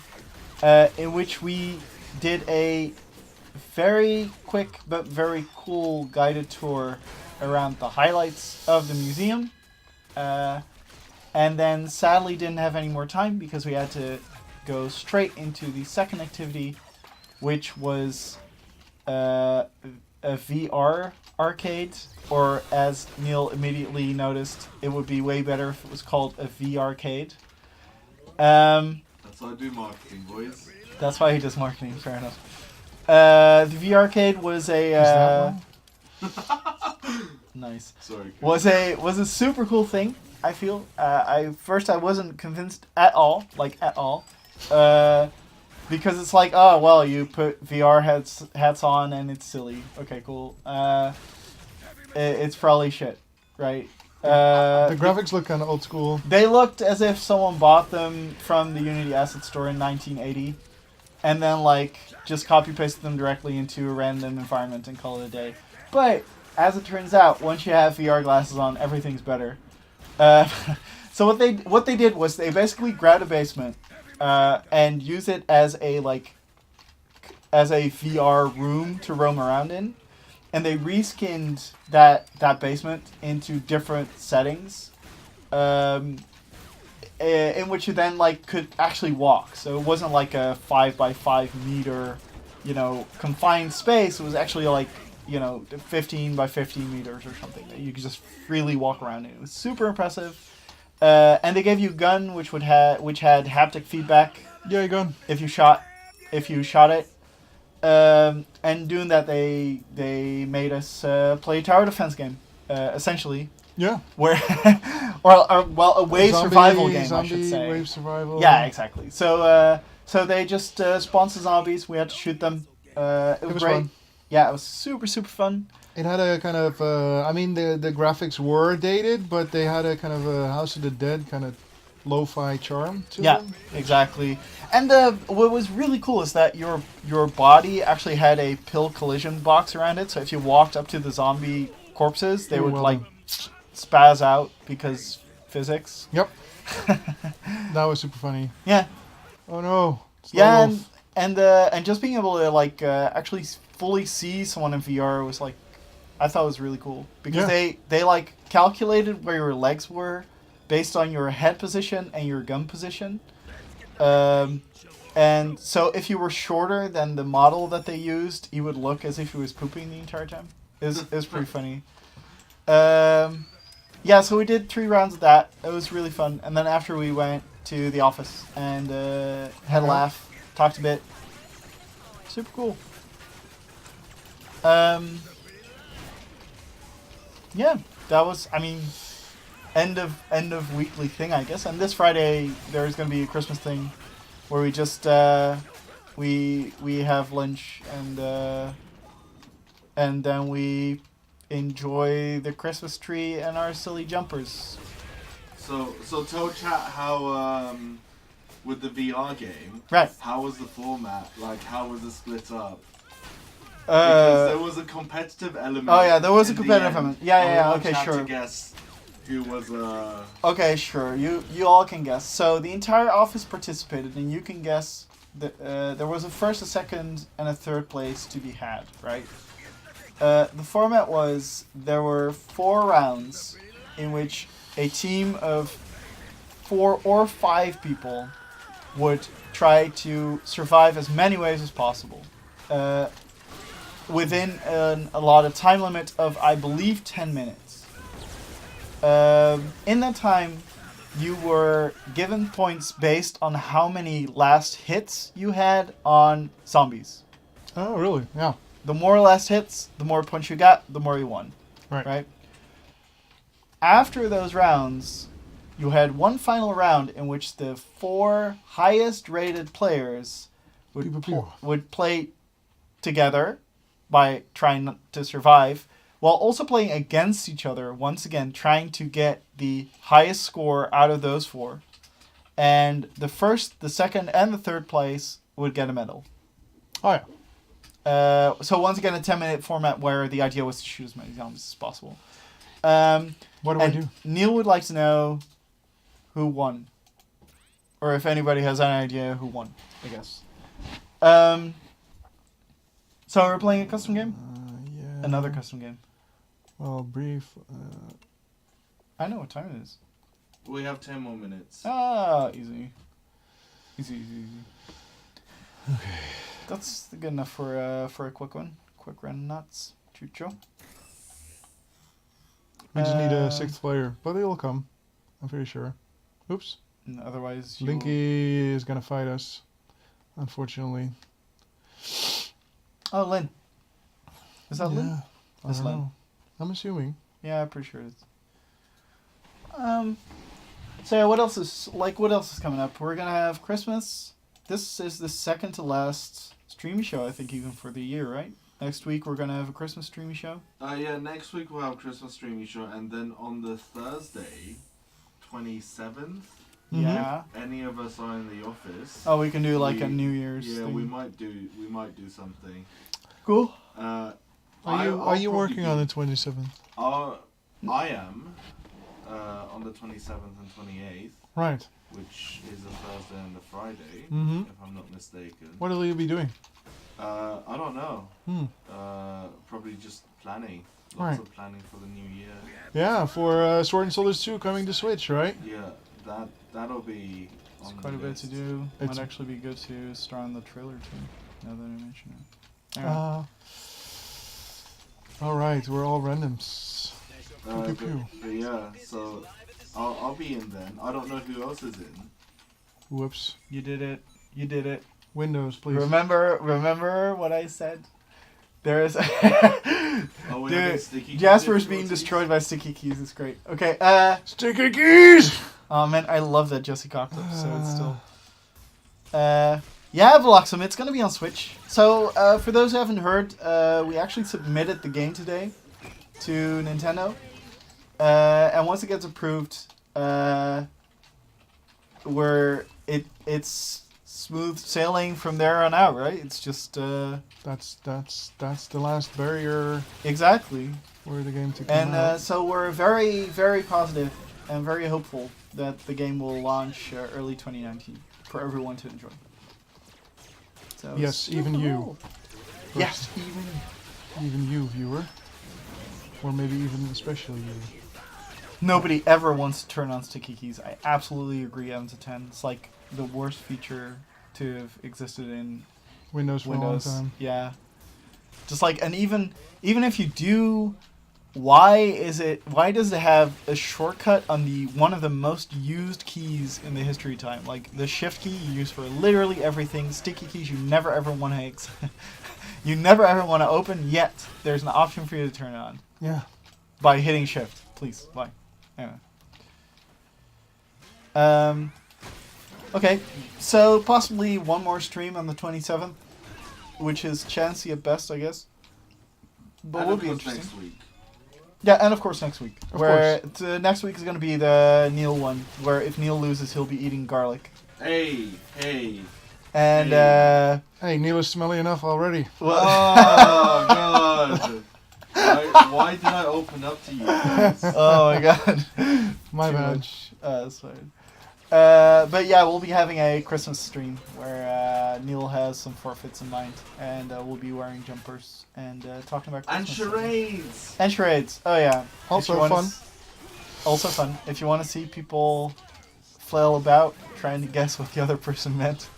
in which we did a very quick but very cool guided tour around the highlights of the museum, and then sadly didn't have any more time because we had to go straight into the second activity, which was a VR arcade, or as Neil immediately noticed, it would be way better if it was called a VR-cade. That's how I do marketing, boys. That's why he does marketing, fair enough. The VR-cade was a... Is that one? Nice. Sorry. Was a super cool thing, I feel. I wasn't convinced at all, because it's like, oh well, you put VR hats on and it's silly. Okay, cool. It's probably shit, right? The graphics look kind of old school. They looked as if someone bought them from the Unity Asset Store in 1980, and then like just copy pasted them directly into a random environment and call it a day. But as it turns out, once you have VR glasses on, everything's better. So what they did was they basically grabbed a basement and use it as a VR room to roam around in, and they reskinned that basement into different settings, in which you then like could actually walk. So it wasn't like a 5x5 meter, confined space. It was actually like 15 by 15 meters or something that you could just freely walk around in. It was super impressive. And they gave you a gun which had haptic feedback. Yeah, you gone. If you shot it. And doing that, they made us play a tower defense game, essentially. Yeah. Where, a wave survival game, I should say. Wave survival. Yeah, exactly. So they just spawned some zombies. We had to shoot them. It was great. Fun. Yeah, it was super, super fun. It had a kind of, the graphics were dated, but they had a kind of a House of the Dead kind of lo-fi charm to them. Yeah, exactly. And what was really cool is that your body actually had a pill collision box around it, so if you walked up to the zombie corpses, they would spaz out because physics. Yep. That was super funny. Yeah. Oh no. Yeah, SlowWolf. and just being able to actually fully see someone in VR was I thought it was really cool because they calculated where your legs were based on your head position and your gun position, and so if you were shorter than the model that they used, you would look as if you was pooping the entire time. It was pretty funny. Yeah, so we did 3 rounds of that. It was really fun, and then after we went to the office and had a laugh, talked a bit. Super cool. Yeah, that was, end of weekly thing, I guess. And this Friday there's gonna be a Christmas thing where we just we have lunch and then we enjoy the Christmas tree and our silly jumpers. So tell chat how with the VR game. Right. How was the format? Like, how was it split up? Because there was a competitive element. Oh yeah, there was a in the competitive end. element. Yeah, I want okay, chat sure. to guess who was Okay, sure. You all can guess. So the entire office participated, and you can guess that there was a first, a second, and a third place to be had, right? The format was there were 4 rounds in which a team of 4 or 5 people would try to survive as many ways as possible within an allotted time limit of, I believe, 10 minutes. In that time, you were given points based on how many last hits you had on zombies. Oh, really? Yeah. The more last hits, the more points you got, the more you won. Right? After those rounds, you had one final round in which the 4 highest rated players would play together by trying to survive, while also playing against each other, once again trying to get the highest score out of those 4. And the first, the second, and the third place would get a medal. Oh, yeah. So once again, a 10-minute format where the idea was to shoot as many zombies as possible. What do I do? Neil would like to know who won. Or if anybody has any idea who won, I guess. So we're playing a custom game? Yeah. Another custom game. Well, brief. I know what time it is. We have 10 more minutes. Ah, easy. Easy. Okay. That's good enough for a quick one. Quick run nuts. Chucho. We just need a 6th player, but they will come. I'm pretty sure. Oops. Otherwise, Linky is gonna fight us, unfortunately. Oh, Lynn. Is that Lynn? I That's don't Lynn. know. I'm assuming. Yeah, I'm pretty sure it is. So yeah, what else is coming up? We're gonna have Christmas. This is the second to last Streamisho, I think, even for the year, right? Next week we're gonna have a Christmas Streamisho. Yeah, next week we'll have Christmas Streamisho, and then on the Thursday, 27th, Yeah. if any of us are in the office. Oh, we can do like a New Year's Yeah, thing. we might do something. Cool. Are you working on the 27th? I am on the 27th and 28th, Right. which is a Thursday and a Friday, Mm-hmm. if I'm not mistaken. What will you be doing? I don't know. Probably just planning. Lots of planning for the new year. Yeah, for Sword and Soldiers 2 coming to Switch, right? Yeah, that'll be on It's quite a the bit to list. do. It's- Might actually be good to star on the trailer too, now that I mention it. Anyway. Alright, we're all randoms. Pew, pew, pew. But yeah, so I'll be in then. I don't know who else is in. Whoops. You did it. You did it. Windows, please. Remember what I said? There is. Oh, we have Dude, sticky keys Jasper's being difficulties? destroyed by sticky keys. It's great. Okay. Sticky keys! Oh man, I love that Jesse cocked up. So it's still. Yeah, Veloxum. It's gonna be on Switch. So for those who haven't heard, we actually submitted the game today to Nintendo, and once it gets approved, it's smooth sailing from there on out, right? It's just That's the last barrier exactly. for the game to come out. And so we're very, very positive and very hopeful that the game will launch early 2019 for everyone to enjoy. So Yes, even you. Yes, Even you, viewer. Or maybe even especially you. Nobody ever wants to turn on sticky keys. I absolutely agree. 7 to 10. It's like the worst feature to have existed in Windows for Windows. a long time. Yeah. Just like, and even if you do, why does it have a shortcut on the one of the most used keys in the history of time? Like the shift key you use for literally everything. Sticky keys you never ever want to you never ever want to open. Yet there's an option for you to turn it on Yeah. by hitting shift. Please, why? Anyway. Okay, so possibly one more stream on the 27th, which is chancy at best, I guess. But And will of be course interesting. next week. Yeah, and of course next week. Of where next week is going to be the Neil one, where if Neil loses, he'll be eating garlic. Hey. And Hey, Neil is smelly enough already. well, Oh god. Why did I open up to you guys? oh my god, My Too bad. much. That's fine. But yeah, we'll be having a Christmas stream where Neil has some forfeits in mind, and we'll be wearing jumpers and talking about And Christmas. charades! And charades. Oh yeah. Also If you wanna fun. Also fun. If you want to see people flail about trying to guess what the other person meant,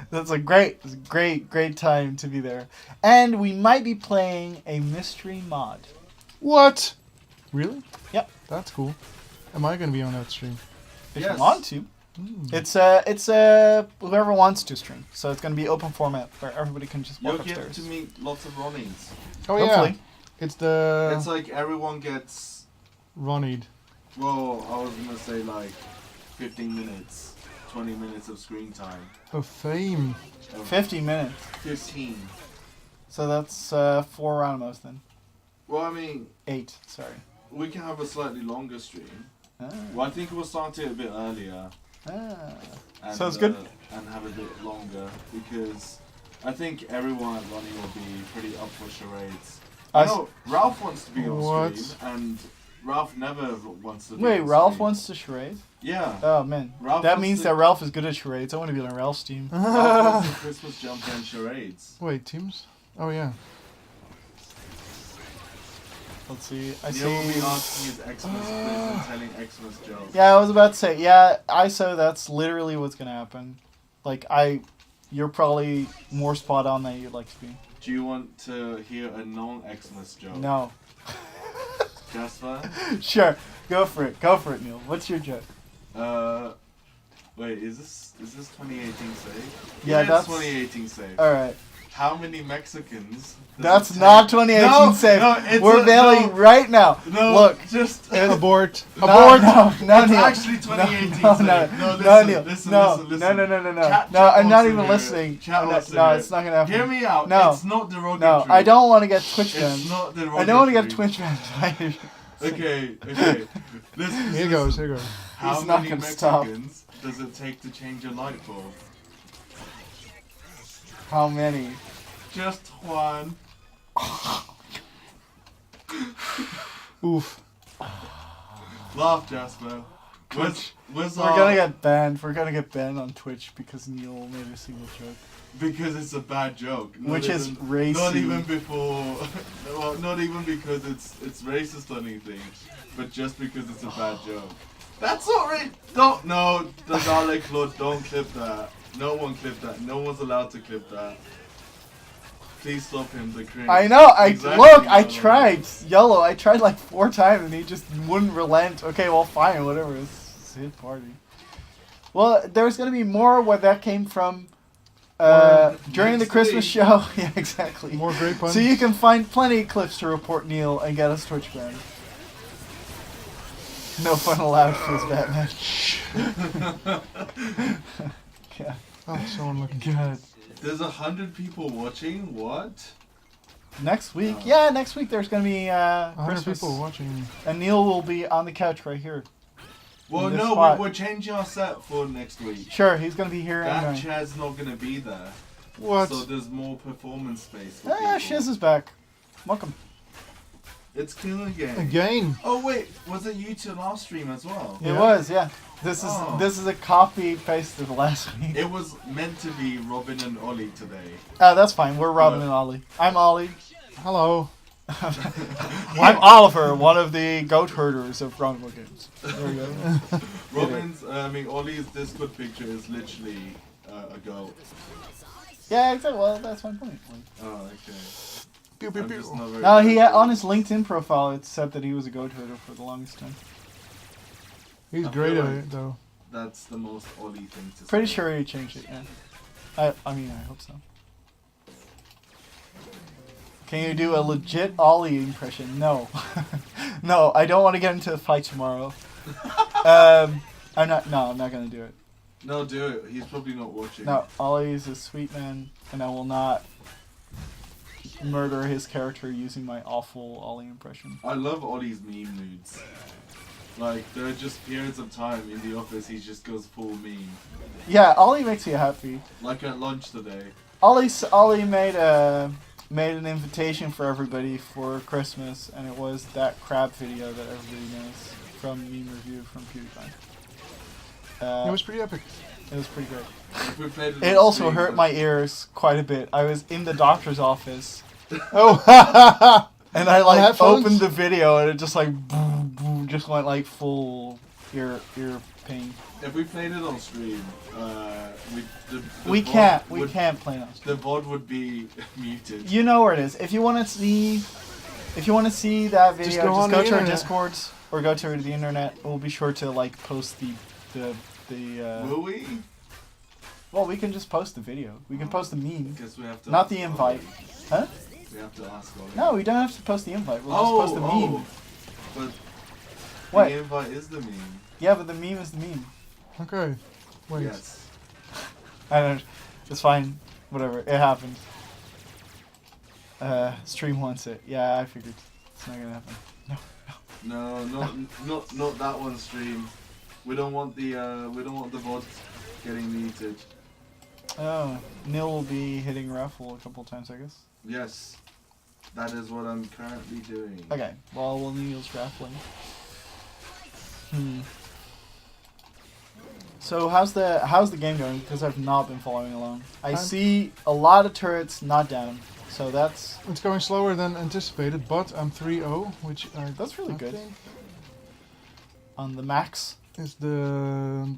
that's a great time to be there. And we might be playing a mystery mod. What? Really? Yep. That's cool. Am I gonna be on that stream? If Yes. you want to. Mm. It's whoever wants to stream. So it's going to be open format where everybody can just walk You'll get upstairs. to meet lots of Ronnies. Oh yeah. Hopefully. It's the It's like everyone gets, Ronnied. well, I was gonna say like 15 minutes, 20 minutes of screen time. Of fame. 50 minutes. 15. So that's 4 Ronimos then. Well, I mean, 8, sorry. we can have a slightly longer stream. Ah. Well, I think we'll start it a bit earlier. Ah. And, Sounds good. And have a bit longer because I think everyone at Ronnie will be pretty up for charades. I know Ralph wants to be on What? stream, and Ralph never wants to be Wait, on Ralph stream. wants to charade? Yeah. Oh man. Ralph That wants means to- that Ralph is good at charades. I want to be on Ralph's team. Ralph wants a Christmas jumper and charades. Wait, teams? Oh yeah. Let's see. I Neil will be see. asking his Xmas quiz and telling Xmas jokes. Yeah, I was about to say. Yeah, ISO. That's literally what's gonna happen. Like you're probably more spot on than you'd like to be. Do you want to hear a non-Xmas joke? No. Jasper? Sure. Go for it. Go for it, Neil. What's your joke? Wait, is this 2018 save? Yeah, it's that's- 2018 save. All right. How many Mexicans? does That's it take- not 2018 No, save. no, it's We're a- bailing no. right now. No, Look. just Abort. No, Abort. no, no, it's Neil. actually 2018 No, save. no, No, no, listen, Neil. listen, no, listen, no, listen. no, no, no, no. Chat No, I'm wants not to even hear it. listening. Chat wants to No, hear it's it. not gonna happen. Hear me out. No. It's not derogatory. No, I don't want to get Twitch It's banned. not derogatory. I don't want to get Twitch banned. either. Okay. Here goes. Here goes. How He's not many gonna stop. Mexicans does it take to change a light bulb? How many? Just one. Oof. Laugh, Jasper. Where's We're gonna get banned. We're gonna get banned on Twitch because Neil made a single joke. Because it's a bad joke. Not Which is even- racy. Not even before. Well, not even because it's racist or anything, but just because it's a bad joke. That's not right. Don't no, the Dalek Lord, don't clip that. No one clip that. No one's allowed to clip that. Please stop him. The cringe. I know. Exactly, Look. I no. tried. Yellow. I tried like 4 times and he just wouldn't relent. Okay, well, fine. Whatever. It's his party. Well, there's gonna be more where that came from. During the next Christmas week. show. Yeah, exactly. More great puns. So you can find plenty of clips to report Neil and get us Twitch banned. No fun allowed for this Batman. Yeah. Oh, so unlucky. Good. There's 100 people watching. What? Next week? Oh. Yeah, next week there's gonna be 100 Christmas. people watching. And Neil will be on the couch right here. Well, In this no, spot. we're changing our set for next week. Sure, he's gonna be here That anyway. chair's not gonna be there. What? So there's more performance space for Ah, people. Shiz is back. Welcome. It's cool again. Again. Oh wait, was it you two last stream as well? It Yeah. was, yeah. This is Oh. this is a copy paste of last week. It was meant to be Robin and Ollie today. Oh, that's fine. We're Robin What? and Ollie. I'm Ollie. Hello. I'm Oliver, one of the goat herders of Ronimo games. There we go. Robin's, Ollie's Discord picture is literally a goat. Yeah, exactly. Well, that's my point. Like, Oh, okay. Pew, pew, I'm pew. just not very no, good he at on goats. his LinkedIn profile it said that he was a goat herder for the longest time. He's I great feel at like- it, though. That's the most Ollie thing to say. Pretty sure he changed it. Yeah. I mean, I hope so. Can you do a legit Ollie impression? No. No, I don't want to get into a fight tomorrow. I'm not gonna do it. No, do it. He's probably not watching. No, Ollie is a sweet man, and I will not murder his character using my awful Ollie impression. I love Ollie's meme moods. Like, there are just periods of time in the office he just goes full meme. Yeah, Ollie makes you happy. Like at lunch today. Ollie made an invitation for everybody for Christmas, and it was that crab video that everybody knows from Meme Review from PewDiePie. It was pretty epic. It was pretty great. If we played It on also stream, hurt my ears quite a bit. I was in the doctor's office Oh, and I like headphones? opened the video and it just like boom, boom, just went like full ear pain. If we played it on stream, We VOD can't would- play it on stream. The VOD would be muted. You know where it is. If you want to see that video, Just just go on go the to our internet. Discords or go to the internet. We'll be sure to like post the Will we? well, we can just post the video. We can post the meme, Because we have to. not the invite. Huh? We have to ask Ollie. No, we don't have to post the invite. We'll just post the meme. But What? the invite is the meme. Yeah, but the meme is the meme. okay. Wait. Yes. I don't. It's fine. Whatever. It happened. Stream wants it. Yeah, I figured. It's not gonna happen. No, not that one stream. We don't want the VOD getting muted. Oh, Neil will be hitting raffle a couple times, I guess. Yes. That is what I'm currently doing. Okay. Well, Neil's raffling. So how's the game going? Because I've not been following along. I see a lot of turrets not down. So that's It's going slower than anticipated, but I'm 3-0, which That's really I good. think on the max. is the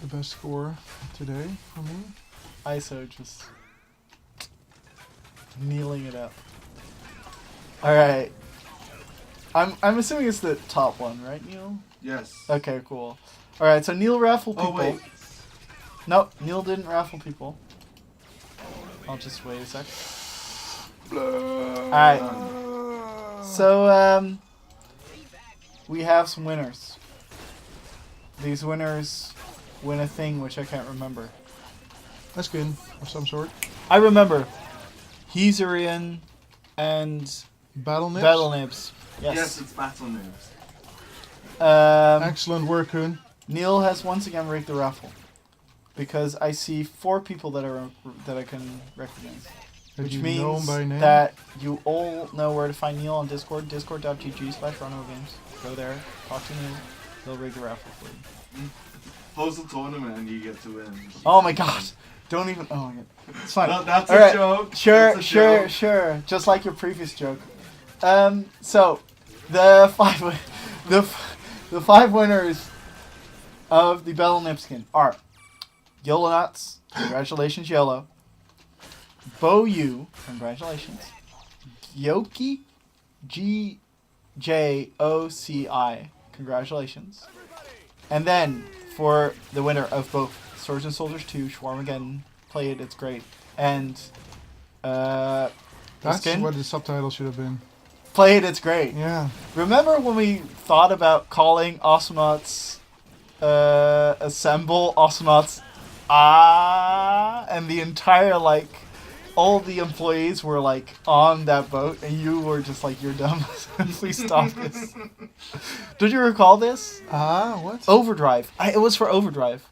best score today for me. ISO just kneeling it up. All right. I'm assuming it's the top one, right, Neil? Yes. Okay, cool. All right, so Neil raffled people. Oh wait. Nope, Neil didn't raffle people. I'll just wait a sec. Alright. So, we have some winners. These winners win a thing which I can't remember. A skin of some sort. I remember. Hezerian and Battle Nips. Battle Nibs. Yes, Yes. it's Battle News. Excellent work, Koen. Neil has once again rigged the raffle. Because I see 4 people that I can recognize. That Which you know means by name. that you all know where to find Neil on Discord. Discord.gg/RonimoGames. Go there, talk to Neil. He'll rig the raffle for you. Post a tournament and you get to win. Oh my god! Don't even. Oh my god. It's fine. No, that's All a right. joke. Sure, That's a sure, joke. sure. Just like your previous joke. So the the 5 winners of the Battle Nipskin are Yolonuts. Congratulations, Yolo. Bo Yu, congratulations. Gyoki, GJOCI, congratulations. And then for the winner of both Swords and Soldiers 2, Schwarmageddon, play it, it's great. And That's Skin, what the subtitle should have been. play it, it's great. Yeah. Remember when we thought about calling Awesomenauts Assemble Awesomenauts and the entire all the employees were on that boat and you were just like, you're dumb. Please stop this. Did you recall this? What? Overdrive. It was for Overdrive.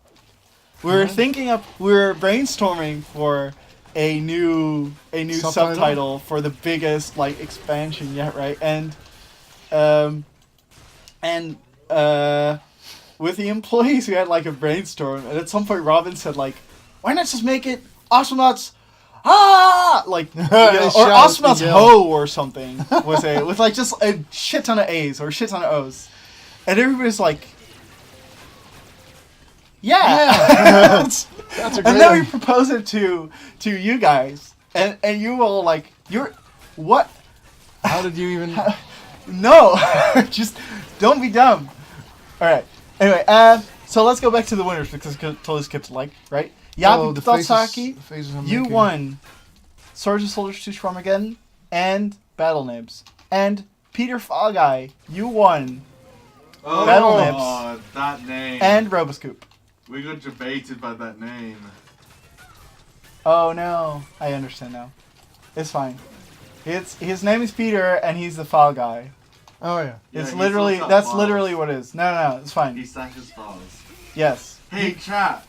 We were we were brainstorming for a new subtitle for the biggest expansion yet, right? And with the employees we had a brainstorm, and at some point Robin said why not just make it Awesomenauts or Awesomenauts Ho or something was it with just a shit ton of A's or a shit ton of O's. And everybody's like, yeah. That's a great And then we one. propose it to you guys, and you all you're what? How did you even... No, just don't be dumb. All right. Anyway, so let's go back to the winners because I totally skipped right. Yabi the Totsaki, faces I'm you making. won Swords and Soldiers 2 Schwarmageddon and Battle Nibs, and Peter Fall Guy, you won Oh, Battle Nibs. that name. and Roboscoop. We got debated by that name. Oh no, I understand now. It's fine. His name is Peter and he's the Fall Guy. Oh, yeah. Yeah, It's he literally sorts out that's files. literally what it is. No, it's fine. He stashes files. Yes. Hey, chat.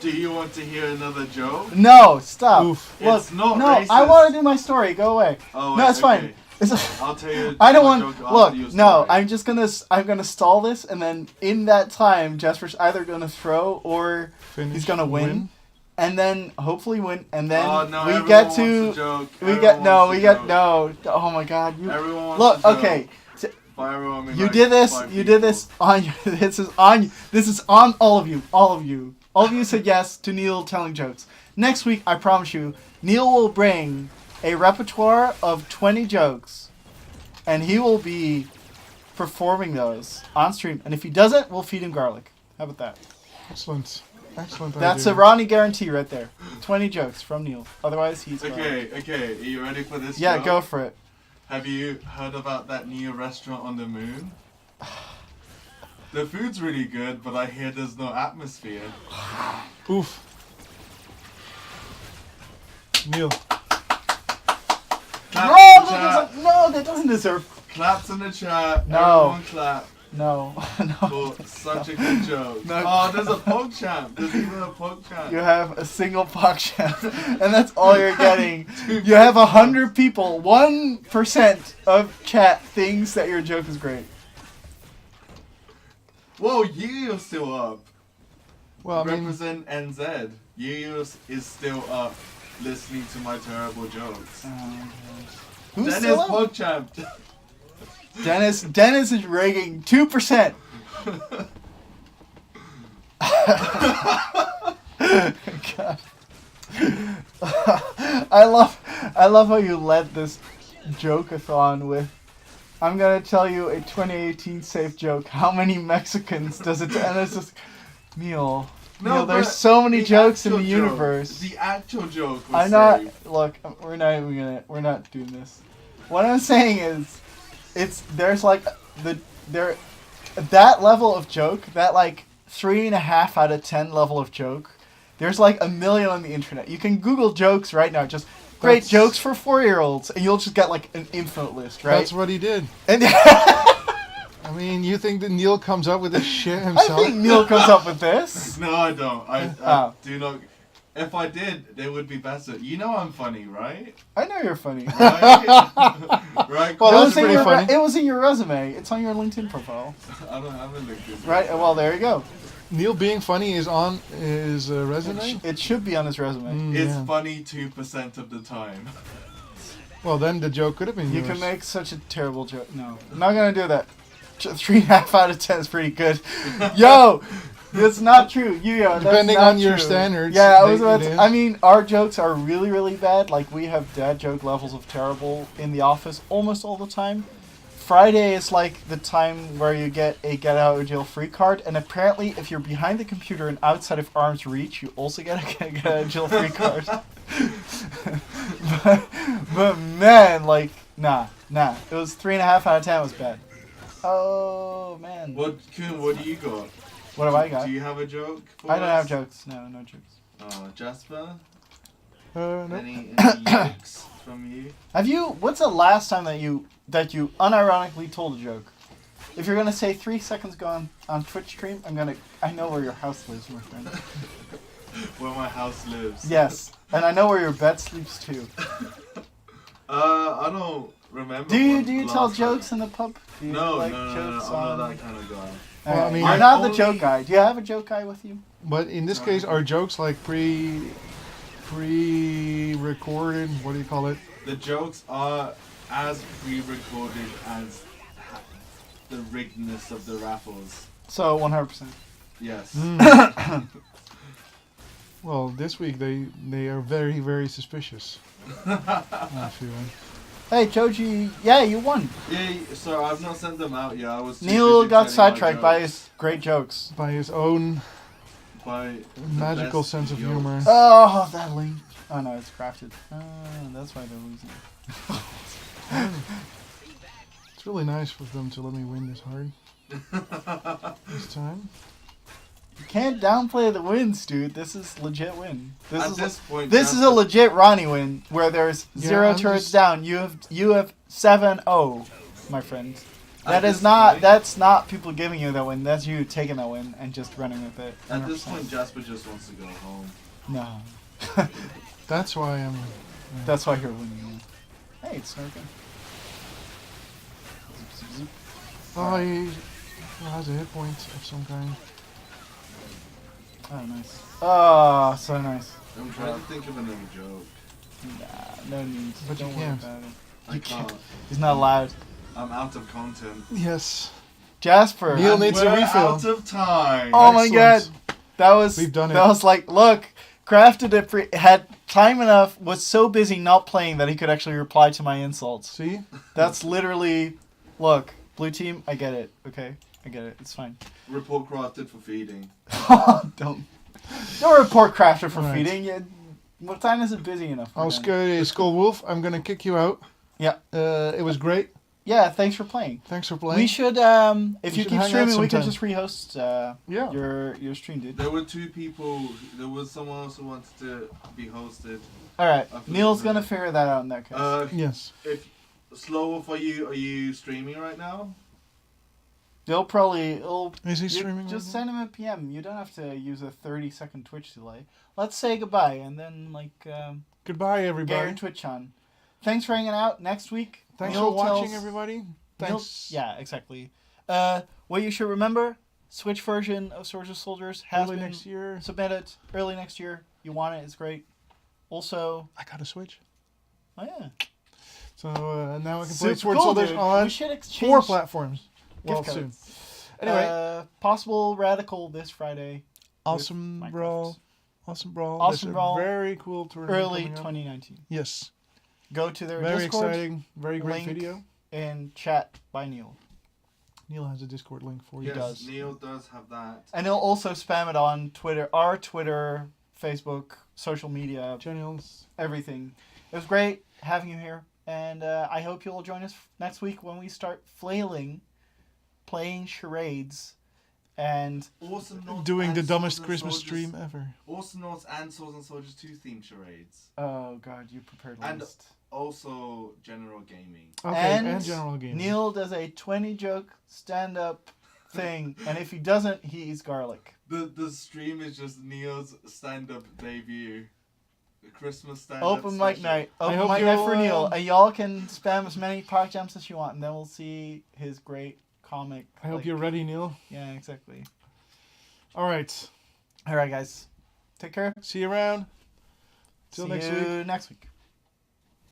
Do you want to hear another joke? No, stop. Oof. Look, It's not no, racist. I want to do my story. Go away. Oh, No, it's fine. I'll tell you. I don't my want. joke Look, after your no. story. I'm gonna stall this, and then in that time, Jasper's either gonna throw or Finish, he's gonna win, and then hopefully win, and then Oh, no, we everyone get wants to. a joke. We Everyone get no. wants We a get joke. no. Oh my God! You Everyone wants look. a joke. Okay. By everyone, I mean You like did this. 5 You did this people. on. This is on. This is on all of you. All of you. All of you said yes to Neil telling jokes. Next week, I promise you, Neil will bring a repertoire of 20 jokes, and he will be performing those on stream. And if he doesn't, we'll feed him garlic. How about that? Excellent. Excellent That's idea. a Ronnie guarantee right there. 20 jokes from Neil. Otherwise, he's garlic. Okay. Are you ready for this? Yeah, joke? go for it. Have you heard about that new restaurant on the moon? The food's really good, but I hear there's no atmosphere. Oof. Neil. Claps in the chat. No, that doesn't deserve. Claps in the chat. No. Everyone clap No, no. for such a good joke. No. Oh, there's a PogChamp. There's even a PogChamp. You have a single PogChamp, and that's all you're getting. You have 100 people. 1% of chat thinks that your joke is great. Whoa, Yu still up. Well, I mean, Represent NZ. Yu is still up, listening to my terrible jokes. Who's Dennis still up? PogChamp. Dennis is ragging 2%. God. I love how you led this joke-a-thon with, I'm gonna tell you a 2018 safe joke. How many Mexicans does it? And it's just Neil. Neil, there's but so many the jokes in the actual joke- universe. The actual joke was I'm not. safe. Look, we're not doing this. What I'm saying is, there's like that level of joke, that like 3.5 out of 10 level of joke. There's like a million on the internet. You can Google jokes right now, just great That's- jokes for 4-year-olds, and you'll just get like an infinite list, right? that's what he did. And I mean, you think that Neil comes up with this shit I himself? think Neil comes up with this. No, I don't. I Oh. do not. If I did, they would be better. You know I'm funny, right? I know you're funny. Right? Right? Well, It that was was in pretty your funny. it was in your resume. It's on your LinkedIn profile. I don't have a LinkedIn. Right? Well, there you go. Neil being funny is on his resume? It should be on his resume. Mm, It's yeah. funny 2% of the time. Well, then the joke could have been You yours. can make such a terrible joke. No, I'm not gonna do that. 3.5 out of 10 is pretty good. Yo, that's not true. That's Depending not on your true. standards, Yeah, I was it about is. to, I mean, our jokes are really, really bad. Like, we have dad joke levels of terrible in the office almost all the time. Friday is like the time where you get a get out of jail free card, and apparently if you're behind the computer and outside of arm's reach, you also get a get out of jail free card. but man, like, nah. It was 3.5 out of 10 was bad. Oh man. Koen, what do you got? What have I got? Do you have a joke for I don't us? have jokes. No jokes. Jasper? No. Any jokes from you? Have you? What's the last time that you unironically told a joke? If you're gonna say 3 seconds ago on Twitch stream, I know where your house lives, my friend. Where my house lives. Yes, and I know where your bed sleeps too. I don't remember. Do one you last tell time. jokes in the pub? Do you No, like no, jokes I'm not on- that kind of guy. Well, I mean- you're not the only- joke guy. Do you have a joke guy with you? But in this case, are jokes like pre-recorded? What do you call it? The jokes are as pre-recorded as the riggedness of the raffles. So 100%. Yes. Mm. Well, this week they are very, very suspicious. I'm feeling. Hey Joji, yeah, you won. Yeah, so I've not sent them out yet. I was too Neil busy got telling my sidetracked by jokes. his great jokes. By his own By the magical best sense of jokes. humor. Oh, that link. Oh no, it's crafted. That's why they're losing. It's really nice of them to let me win this hard. This time. You can't downplay the wins, dude. This is legit win. At this point, This is a legit Ronnie win where there's Yeah, 0 I'm turrets just- down. You have 7-0, my friend. At That is this not. point- That's not people giving you that win. That's you taking that win and just running with it. At this 100%. point, Jasper just wants to go home. No. That's why I'm. That's why you're winning. Yeah. Hey, it's snorking. Oh, he has a hit point of some kind. Oh, nice. Oh, so nice. I'm trying to think of another joke. Nah, no need. But you Don't worry can't. about it. I can't. He's not allowed. I'm out of content. Yes. Jasper. Neil And needs a we're refill. out of time. Oh my god. Excellent. That was We've done it. That was like, look, crafted it had time enough, was so busy not playing that he could actually reply to my insults. See? That's literally, look, blue team, I get it. Okay, I get it. It's fine. Report crafted for feeding. Don't report crafter for Right. feeding. What time is it busy enough? for I'll then? SlowWolf. I'm gonna kick you out. Yeah. It was great. Yeah, thanks for playing. Thanks for playing. We should, if We you should keep hang out streaming, we can sometime. just rehost Yeah. your stream, dude. There were two people. There was someone else who wanted to be hosted. All right, I Neil's forgot. gonna figure that out in that case. Yes. If SlowWolf, are you streaming right now? They'll probably. Is he You streaming? just right send him a PM. You don't have to use a 30-second Twitch delay. Let's say goodbye and then now? Goodbye, get everybody. your Twitch on. Thanks for hanging out. Next week. Thanks Neil for watching, tells- everybody. Thanks. Yeah, exactly. What you should remember: Switch version of Swords of Soldiers has Early been next year. submitted early next year. You want it? It's great. Also, I got a Switch. oh yeah, So now I can play super Swords cool, Soldiers dude. on We should exchange 4 platforms. gift Well, codes. soon. Anyway, possible radical this Friday. awesome Minecraft. brawl. Awesome brawl. Awesome There's Brawl. A very cool tournament. Early coming up. 2019. Yes. Go to their Very Discord exciting. Very great link. video. and chat by Neil. Neil has a Discord link for you. Yes, does. Neil does have that. And he'll also spam it on Twitter, our Twitter, Facebook, social media, Channels. everything. It was great having you here. And I hope you'll join us next week when we start flailing, playing charades, and Awesomenauts Doing and the dumbest Swords and Christmas Soldiers- stream ever. Awesomenauts and Swords and Soldiers 2 theme charades. oh god, you prepared a And- list. Also, general gaming. Okay, And and general gaming. Neil does a 20 joke stand-up thing, and if he doesn't, he eats garlic. The stream is just Neil's stand-up debut. The Christmas stand-up Open mic special. night. I Open hope mic night you'll, for Neil. And y'all can spam as many park jumps as you want, and then we'll see his great comic. I hope like- you're ready, Neil. Yeah, exactly. All right. All right, guys. Take care. See you around. Till See next you week. next week.